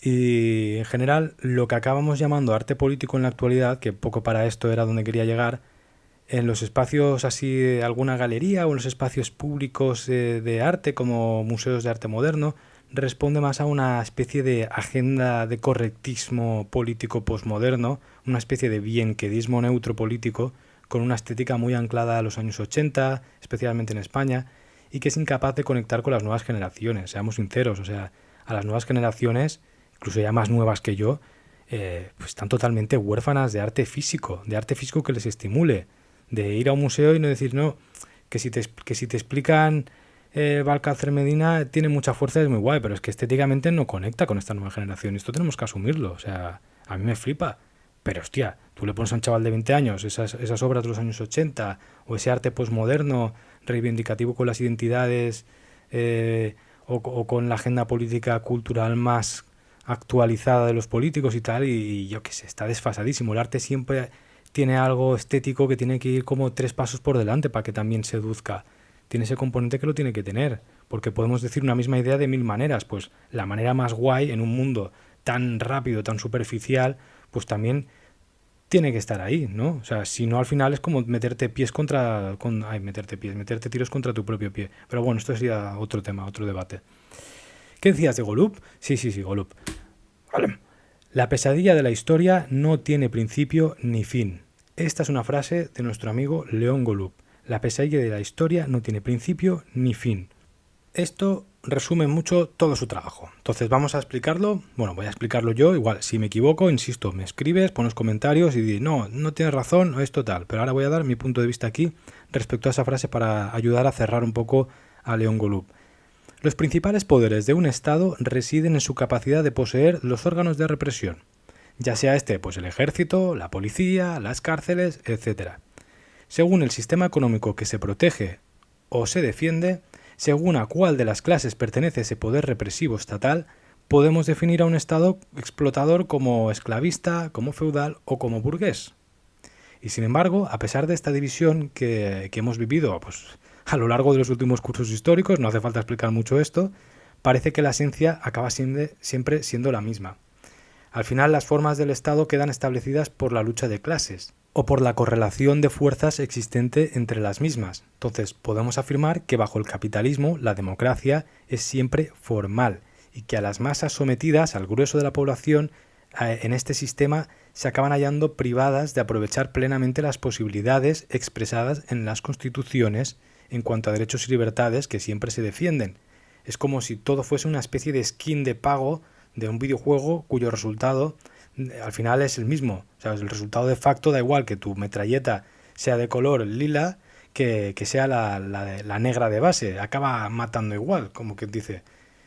Y en general, lo que acabamos llamando arte político en la actualidad, que poco para esto era donde quería llegar, en los espacios así de alguna galería o en los espacios públicos de arte como museos de arte moderno, responde más a una especie de agenda de correctismo político posmoderno, una especie de bienquedismo neutro político con una estética muy anclada a los años 80, especialmente en España, y que es incapaz de conectar con las nuevas generaciones, seamos sinceros, o sea, a las nuevas generaciones, incluso ya más nuevas que yo, pues están totalmente huérfanas de arte físico que les estimule, de ir a un museo y no decir, no, que si te explican Valcárcel Medina tiene mucha fuerza, es muy guay, pero es que estéticamente no conecta con esta nueva generación. Esto tenemos que asumirlo, o sea, a mí me flipa. Pero hostia, tú le pones a un chaval de 20 años esas obras de los años 80 o ese arte posmoderno reivindicativo con las identidades o con la agenda política cultural más actualizada de los políticos y tal, y yo qué sé, está desfasadísimo. El arte siempre tiene algo estético que tiene que ir como 3 pasos por delante para que también seduzca. Tiene ese componente que lo tiene que tener, porque podemos decir una misma idea de 1000 maneras. Pues la manera más guay en un mundo tan rápido, tan superficial, pues también tiene que estar ahí, ¿no? O sea, si no, al final es como meterte tiros contra tu propio pie. Pero bueno, esto sería otro tema, otro debate. ¿Qué decías de Golub? Sí, Golub. Vale. La pesadilla de la historia no tiene principio ni fin. Esta es una frase de nuestro amigo León Golub. La pesadilla de la historia no tiene principio ni fin. Esto resume mucho todo su trabajo. Entonces vamos a explicarlo. Bueno, voy a explicarlo yo. Igual, si me equivoco, insisto, me escribes, pones comentarios y dices, no tienes razón, es total. Pero ahora voy a dar mi punto de vista aquí respecto a esa frase para ayudar a cerrar un poco a León Golub. Los principales poderes de un Estado residen en su capacidad de poseer los órganos de represión, ya sea pues el ejército, la policía, las cárceles, etc. Según el sistema económico que se protege o se defiende, según a cuál de las clases pertenece ese poder represivo estatal, podemos definir a un Estado explotador como esclavista, como feudal o como burgués. Y sin embargo, a pesar de esta división que hemos vivido pues, a lo largo de los últimos cursos históricos, no hace falta explicar mucho esto, parece que la esencia acaba siempre siendo la misma. Al final, las formas del Estado quedan establecidas por la lucha de clases o por la correlación de fuerzas existente entre las mismas. Entonces, podemos afirmar que bajo el capitalismo la democracia es siempre formal y que a las masas sometidas, al grueso de la población, en este sistema se acaban hallando privadas de aprovechar plenamente las posibilidades expresadas en las constituciones en cuanto a derechos y libertades que siempre se defienden. Es como si todo fuese una especie de skin de pago de un videojuego cuyo resultado al final es el mismo. O sea, el resultado de facto da igual que tu metralleta sea de color lila que sea la negra de base. Acaba matando igual, como que dice.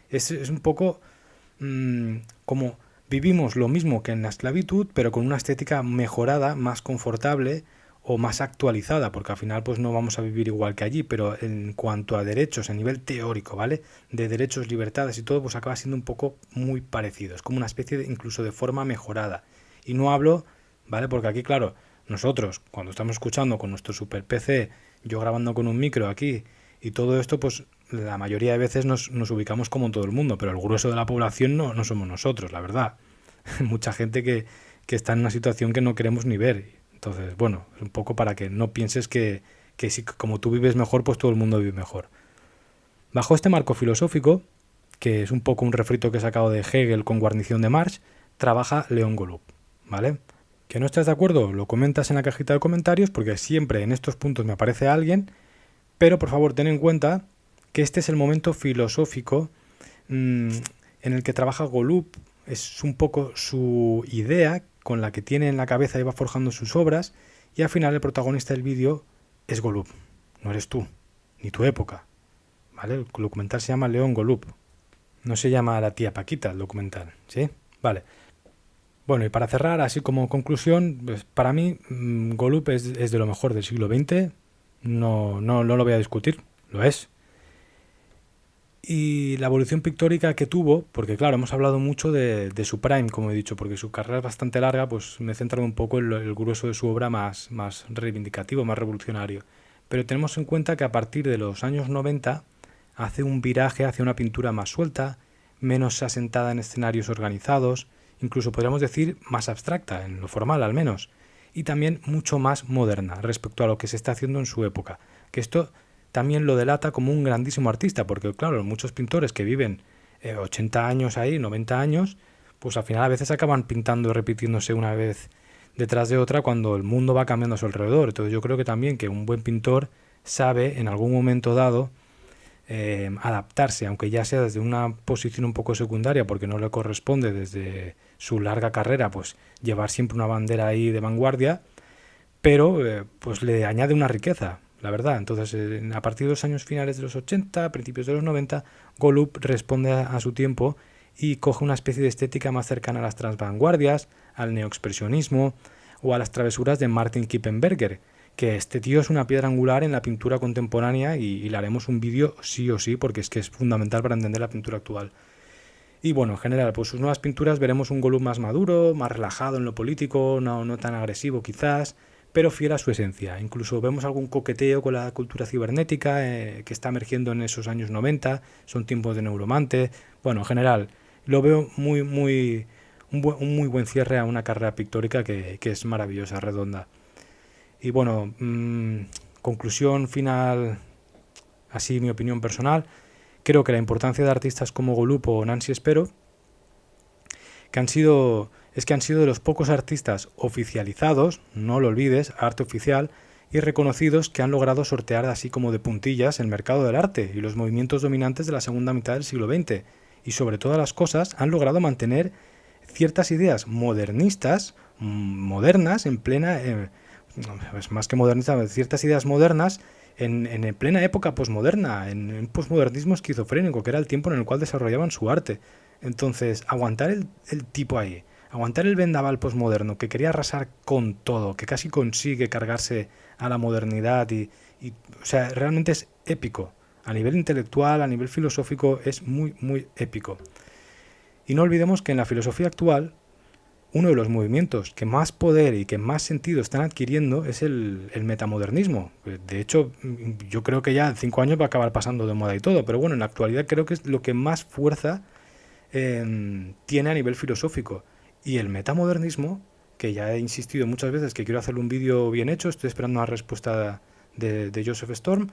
Es un poco como vivimos lo mismo que en la esclavitud, pero con una estética mejorada, más confortable o más actualizada, porque al final pues no vamos a vivir igual que allí, pero en cuanto a derechos a nivel teórico, ¿vale? De derechos, libertades y todo, pues acaba siendo un poco muy parecido, es como una especie de, incluso de forma mejorada. Y no hablo, ¿vale? Porque aquí, claro, nosotros cuando estamos escuchando con nuestro super PC, yo grabando con un micro aquí y todo esto, pues la mayoría de veces nos ubicamos como todo el mundo, pero el grueso de la población no somos nosotros, la verdad. Mucha gente que está en una situación que no queremos ni ver. Entonces, bueno, es un poco para que no pienses que si como tú vives mejor, pues todo el mundo vive mejor. Bajo este marco filosófico, que es un poco un refrito que he sacado de Hegel con guarnición de Marx, trabaja León Golub, ¿vale? ¿Que no estás de acuerdo? Lo comentas en la cajita de comentarios, porque siempre en estos puntos me aparece alguien, pero por favor ten en cuenta que este es el momento filosófico en el que trabaja Golub. Es un poco su idea con la que tiene en la cabeza y va forjando sus obras, y al final el protagonista del vídeo es Golub, no eres tú, ni tu época, ¿vale? El documental se llama León Golub, no se llama La tía Paquita el documental, ¿sí? Vale. Bueno, y para cerrar, así como conclusión, pues para mí Golub es de lo mejor del siglo XX, no lo voy a discutir, lo es. Y la evolución pictórica que tuvo, porque claro, hemos hablado mucho de su prime, como he dicho, porque su carrera es bastante larga, pues me he centrado un poco en el grueso de su obra más reivindicativo, más revolucionario. Pero tenemos en cuenta que a partir de los años 90 hace un viraje hacia una pintura más suelta, menos asentada en escenarios organizados, incluso podríamos decir más abstracta, en lo formal al menos, y también mucho más moderna respecto a lo que se está haciendo en su época. Que esto también lo delata como un grandísimo artista, porque claro, muchos pintores que viven 80 años ahí, 90 años, pues al final a veces acaban pintando y repitiéndose una vez detrás de otra cuando el mundo va cambiando a su alrededor. Entonces yo creo que también que un buen pintor sabe en algún momento dado adaptarse, aunque ya sea desde una posición un poco secundaria, porque no le corresponde desde su larga carrera pues llevar siempre una bandera ahí de vanguardia, pero pues le añade una riqueza, la verdad. Entonces, a partir de los años finales de los 80, principios de los 90, Golub responde a su tiempo y coge una especie de estética más cercana a las transvanguardias, al neoexpresionismo o a las travesuras de Martin Kippenberger, que este tío es una piedra angular en la pintura contemporánea y le haremos un vídeo sí o sí, porque es que es fundamental para entender la pintura actual. Y bueno, en general, pues sus nuevas pinturas veremos un Golub más maduro, más relajado en lo político, no tan agresivo quizás, pero fiel a su esencia. Incluso vemos algún coqueteo con la cultura cibernética que está emergiendo en esos años 90, son tiempos de Neuromante. Bueno, en general, lo veo un muy buen cierre a una carrera pictórica que es maravillosa, redonda. Y bueno, conclusión final, así mi opinión personal. Creo que la importancia de artistas como Golub o Nancy Spero han sido de los pocos artistas oficializados, no lo olvides, arte oficial, y reconocidos que han logrado sortear así como de puntillas el mercado del arte y los movimientos dominantes de la segunda mitad del siglo XX. Y sobre todas las cosas han logrado mantener ciertas ideas modernistas, modernas, en plena... es más que modernistas, ciertas ideas modernas en plena época posmoderna, en posmodernismo esquizofrénico, que era el tiempo en el cual desarrollaban su arte. Entonces, aguantar el tipo ahí, aguantar el vendaval posmoderno, que quería arrasar con todo, que casi consigue cargarse a la modernidad o sea, realmente es épico. A nivel intelectual, a nivel filosófico, es muy, muy épico. Y no olvidemos que en la filosofía actual, uno de los movimientos que más poder y que más sentido están adquiriendo es el metamodernismo. De hecho, yo creo que ya en 5 años va a acabar pasando de moda y todo, pero bueno, en la actualidad creo que es lo que más fuerza tiene a nivel filosófico. Y el metamodernismo, que ya he insistido muchas veces que quiero hacerle un vídeo bien hecho, estoy esperando una respuesta de Joseph Storm,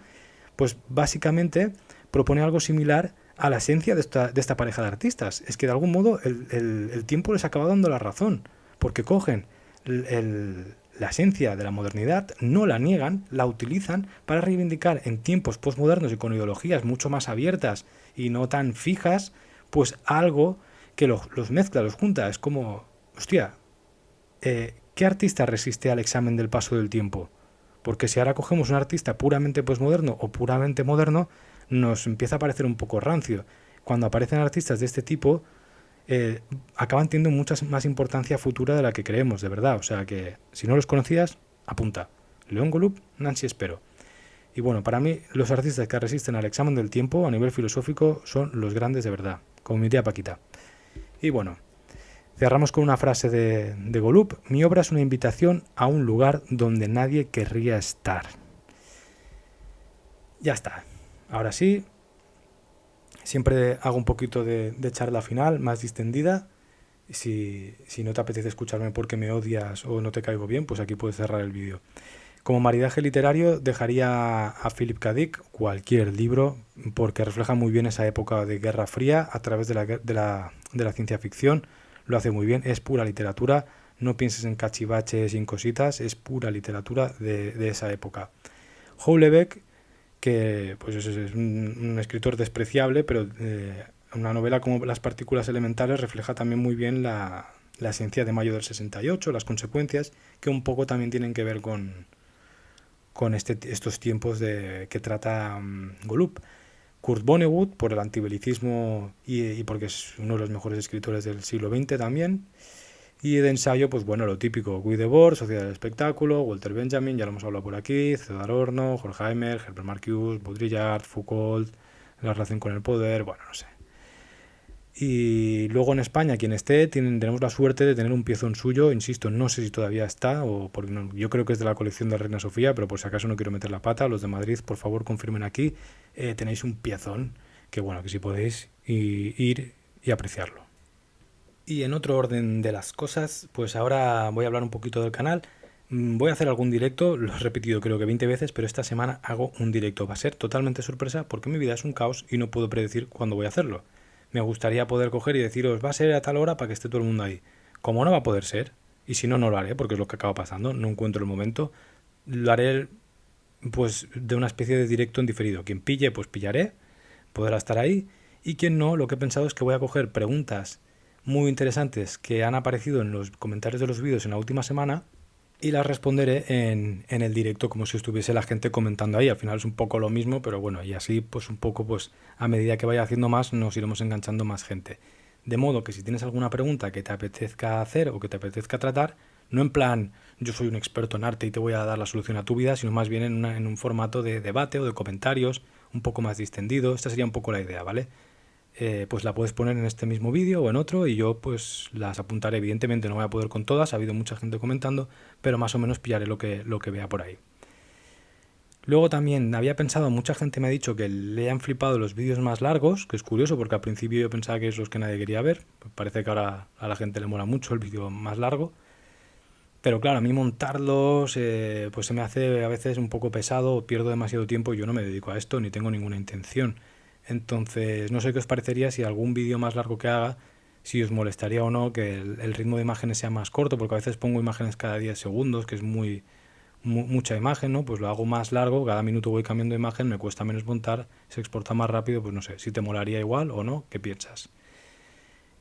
pues básicamente propone algo similar a la esencia de esta pareja de artistas. Es que de algún modo el tiempo les acaba dando la razón, porque cogen la esencia de la modernidad, no la niegan, la utilizan para reivindicar en tiempos postmodernos y con ideologías mucho más abiertas y no tan fijas, pues algo que los mezcla, los junta. Es como, hostia, ¿qué artista resiste al examen del paso del tiempo? Porque si ahora cogemos un artista puramente postmoderno o puramente moderno, nos empieza a parecer un poco rancio. Cuando aparecen artistas de este tipo, acaban teniendo mucha más importancia futura de la que creemos, de verdad. O sea que, si no los conocías, apunta. León Golub, Nancy Spero. Y bueno, para mí, los artistas que resisten al examen del tiempo a nivel filosófico son los grandes de verdad, como mi tía Paquita. Y bueno, cerramos con una frase de Golub. Mi obra es una invitación a un lugar donde nadie querría estar. Ya está. Ahora sí, siempre hago un poquito de charla final, más distendida. Si no te apetece escucharme porque me odias o no te caigo bien, pues aquí puedes cerrar el vídeo. Como maridaje literario dejaría a Philip K. Dick cualquier libro porque refleja muy bien esa época de Guerra Fría a través de la ciencia ficción. Lo hace muy bien, es pura literatura, no pienses en cachivaches y en cositas, es pura literatura de esa época. Houellebecq, que pues es un escritor despreciable, pero una novela como Las partículas elementales refleja también muy bien la esencia de mayo del 68, las consecuencias, que un poco también tienen que ver con estos tiempos que trata Golub. Kurt Vonnegut, por el antibelicismo y porque es uno de los mejores escritores del siglo XX también. Y de ensayo, pues bueno, lo típico, Guy Debord, Sociedad del Espectáculo, Walter Benjamin, ya lo hemos hablado por aquí, Theodor Adorno, Horkheimer, Herbert Marcuse, Baudrillard, Foucault, la relación con el poder, bueno, no sé. Y luego en España, quien esté, tenemos la suerte de tener un piezón suyo, insisto, no sé si todavía está, porque no, yo creo que es de la colección de Reina Sofía, pero por si acaso no quiero meter la pata, los de Madrid, por favor, confirmen aquí, tenéis un piezón, que bueno, que si podéis ir y apreciarlo. Y en otro orden de las cosas, pues ahora voy a hablar un poquito del canal. Voy a hacer algún directo, lo he repetido creo que 20 veces, pero esta semana hago un directo. Va a ser totalmente sorpresa porque mi vida es un caos y no puedo predecir cuándo voy a hacerlo. Me gustaría poder coger y deciros, va a ser a tal hora para que esté todo el mundo ahí. Como no va a poder ser, y si no, no lo haré, porque es lo que acaba pasando, no encuentro el momento, lo haré pues de una especie de directo en diferido. Quien pille, pues pillaré, podrá estar ahí, y quien no, lo que he pensado es que voy a coger preguntas muy interesantes que han aparecido en los comentarios de los vídeos en la última semana y las responderé en el directo como si estuviese la gente comentando ahí. Al final es un poco lo mismo, pero bueno, y así pues un poco pues a medida que vaya haciendo más nos iremos enganchando más gente. De modo que si tienes alguna pregunta que te apetezca hacer o que te apetezca tratar, No en plan, yo soy un experto en arte y te voy a dar la solución a tu vida, sino más bien en un formato de debate o de comentarios un poco más distendido. Esta sería un poco la idea, ¿vale? Pues la puedes poner en este mismo vídeo o en otro y yo pues las apuntaré. Evidentemente no voy a poder con todas, ha habido mucha gente comentando, pero más o menos pillaré lo que vea por ahí. Luego también había pensado, mucha gente me ha dicho que le han flipado los vídeos más largos, que es curioso porque al principio yo pensaba que es los que nadie quería ver. Pues parece que ahora a la gente le mola mucho el vídeo más largo. Pero claro, a mí montarlos pues se me hace a veces un poco pesado, pierdo demasiado tiempo y yo no me dedico a esto ni tengo ninguna intención. Entonces, no sé qué os parecería si algún vídeo más largo que haga, si os molestaría o no que el ritmo de imágenes sea más corto, porque a veces pongo imágenes cada 10 segundos, que es mucha imagen, ¿no? Pues lo hago más largo, cada minuto voy cambiando de imagen, me cuesta menos montar, se exporta más rápido, pues no sé, si te molaría igual o no, ¿qué piensas?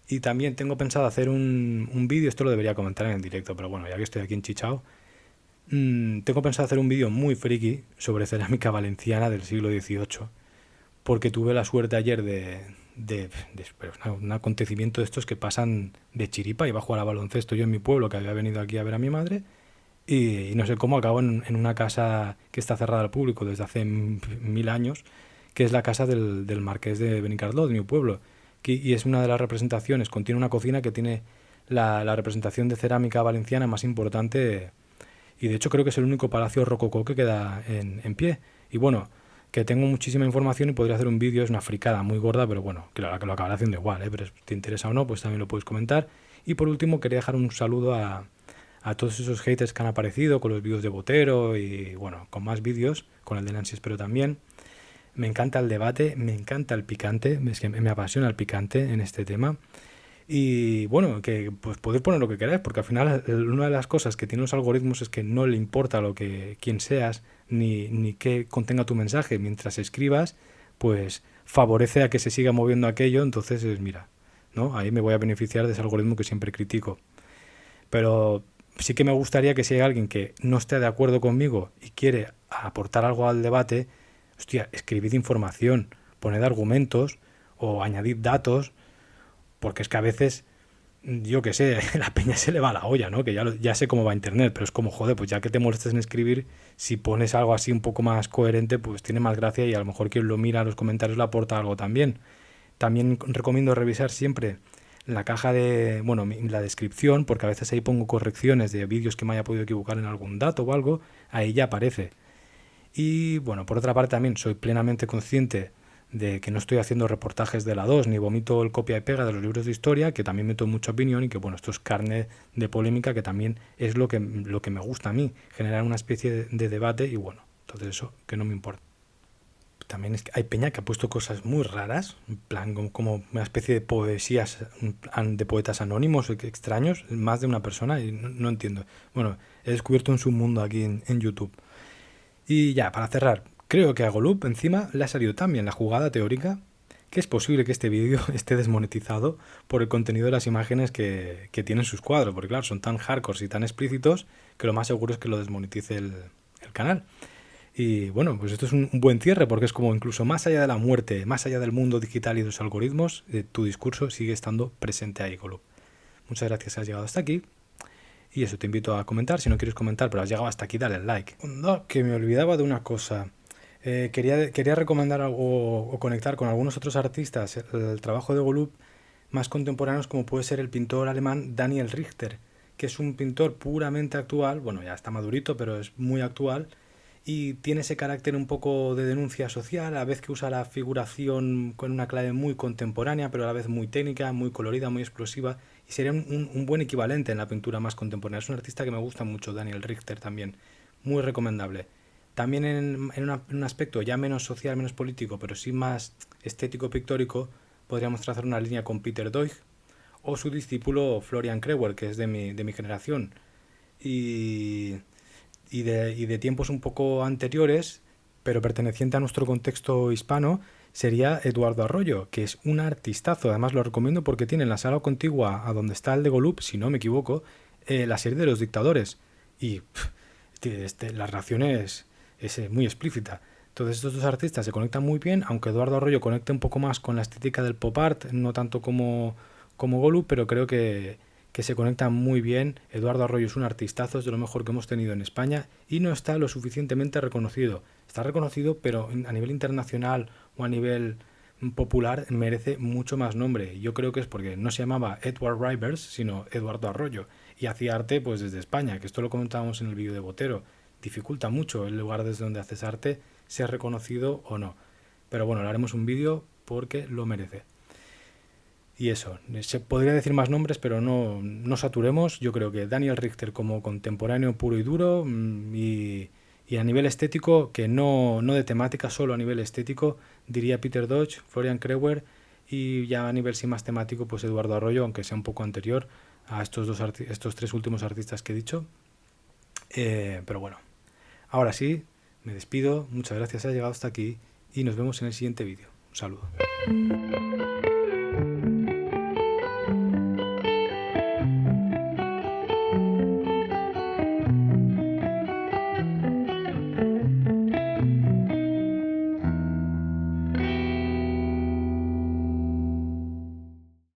Y también tengo pensado hacer un vídeo, esto lo debería comentar en el directo, pero bueno, ya que estoy aquí en Chichao, tengo pensado hacer un vídeo muy friki sobre cerámica valenciana del siglo XVIII, porque tuve la suerte ayer pero un acontecimiento de estos que pasan de chiripa. Iba a jugar a baloncesto yo en mi pueblo, que había venido aquí a ver a mi madre, y no sé cómo acabo en una casa que está cerrada al público desde hace 1000 años, que es la casa del marqués de Benicarló, de mi pueblo. Y es una de las representaciones, contiene una cocina que tiene la representación de cerámica valenciana más importante, y de hecho creo que es el único palacio rococó que queda en pie. Y bueno, que tengo muchísima información y podría hacer un vídeo, es una fricada muy gorda, pero bueno, que lo acabaré haciendo igual, ¿eh? Pero si te interesa o no, pues también lo puedes comentar. Y por último, quería dejar un saludo a todos esos haters que han aparecido con los vídeos de Botero y bueno, con más vídeos, con el de Nancy espero también. Me encanta el debate, me encanta el picante, es que me apasiona el picante en este tema. Y bueno, que pues podéis poner lo que queráis, porque al final una de las cosas que tienen los algoritmos es que no le importa lo que quién seas ni qué contenga tu mensaje. Mientras escribas, pues favorece a que se siga moviendo aquello, entonces mira, ¿no? Ahí me voy a beneficiar de ese algoritmo que siempre critico. Pero sí que me gustaría que si hay alguien que no esté de acuerdo conmigo y quiere aportar algo al debate, hostia, escribid información, poned argumentos o añadid datos, porque es que a veces, yo qué sé, la peña se le va a la olla, ¿no? Que ya sé cómo va Internet, pero es como, joder, pues ya que te molestes en escribir, si pones algo así un poco más coherente, pues tiene más gracia y a lo mejor quien lo mira a los comentarios le aporta algo también. También recomiendo revisar siempre la caja de, bueno, la descripción, porque a veces ahí pongo correcciones de vídeos que me haya podido equivocar en algún dato o algo, ahí ya aparece. Y bueno, por otra parte también soy plenamente consciente de que no estoy haciendo reportajes de la 2 ni vomito el copia y pega de los libros de historia, que también meto mucha opinión y que bueno, esto es carne de polémica, que también es lo que me gusta a mí, generar una especie de debate y bueno, entonces eso que no me importa. También es que hay peña que ha puesto cosas muy raras, en plan como una especie de poesías de poetas anónimos extraños, más de una persona, y no entiendo. Bueno, he descubierto un submundo aquí en YouTube. Y ya, para cerrar, creo que a Golub encima le ha salido tan bien la jugada teórica que es posible que este vídeo esté desmonetizado por el contenido de las imágenes que tienen sus cuadros, porque claro, son tan hardcore y tan explícitos que lo más seguro es que lo desmonetice el canal. Y bueno, pues esto es un buen cierre porque es como incluso más allá de la muerte, más allá del mundo digital y de los algoritmos, tu discurso sigue estando presente ahí, Golub. Muchas gracias que has llegado hasta aquí. Y eso, te invito a comentar. Si no quieres comentar, pero has llegado hasta aquí, dale al like. No, que me olvidaba de una cosa. Quería recomendar algo o conectar con algunos otros artistas el trabajo de Golub más contemporáneos, como puede ser el pintor alemán Daniel Richter, que es un pintor puramente actual. Bueno, ya está madurito, pero es muy actual y tiene ese carácter un poco de denuncia social, a la vez que usa la figuración con una clave muy contemporánea, pero a la vez muy técnica, muy colorida, muy explosiva, y sería un buen equivalente en la pintura más contemporánea. Es un artista que me gusta mucho, Daniel Richter también, muy recomendable. También en un aspecto ya menos social, menos político, pero sí más estético-pictórico, podríamos trazar una línea con Peter Doig o su discípulo Florian Kreuer, que es de mi generación. Y y de tiempos un poco anteriores, pero perteneciente a nuestro contexto hispano, sería Eduardo Arroyo, que es un artistazo. Además lo recomiendo porque tiene en la sala contigua a donde está el de Golub, si no me equivoco, la serie de los dictadores. Y la relación es muy explícita. Entonces estos dos artistas se conectan muy bien, aunque Eduardo Arroyo conecta un poco más con la estética del pop art, no tanto como Golub, pero creo que que se conectan muy bien. Eduardo Arroyo es un artistazo, es de lo mejor que hemos tenido en España y no está lo suficientemente reconocido. Está reconocido, pero a nivel internacional o a nivel popular merece mucho más nombre. Yo creo que es porque no se llamaba Edward Rivers, sino Eduardo Arroyo, y hacía arte pues desde España, que esto lo comentábamos en el vídeo de Botero. Dificulta mucho el lugar desde donde haces arte, ser reconocido o no. Pero bueno, le haremos un vídeo porque lo merece. Y eso, se podría decir más nombres, pero no saturemos. Yo creo que Daniel Richter como contemporáneo puro y duro, y a nivel estético, que no de temática, solo a nivel estético, diría Peter Dodge, Florian Kreuer, y ya a nivel sí más temático, pues Eduardo Arroyo, aunque sea un poco anterior a estos tres últimos artistas que he dicho. Pero bueno, ahora sí, me despido. Muchas gracias, ha llegado hasta aquí y nos vemos en el siguiente vídeo. Un saludo.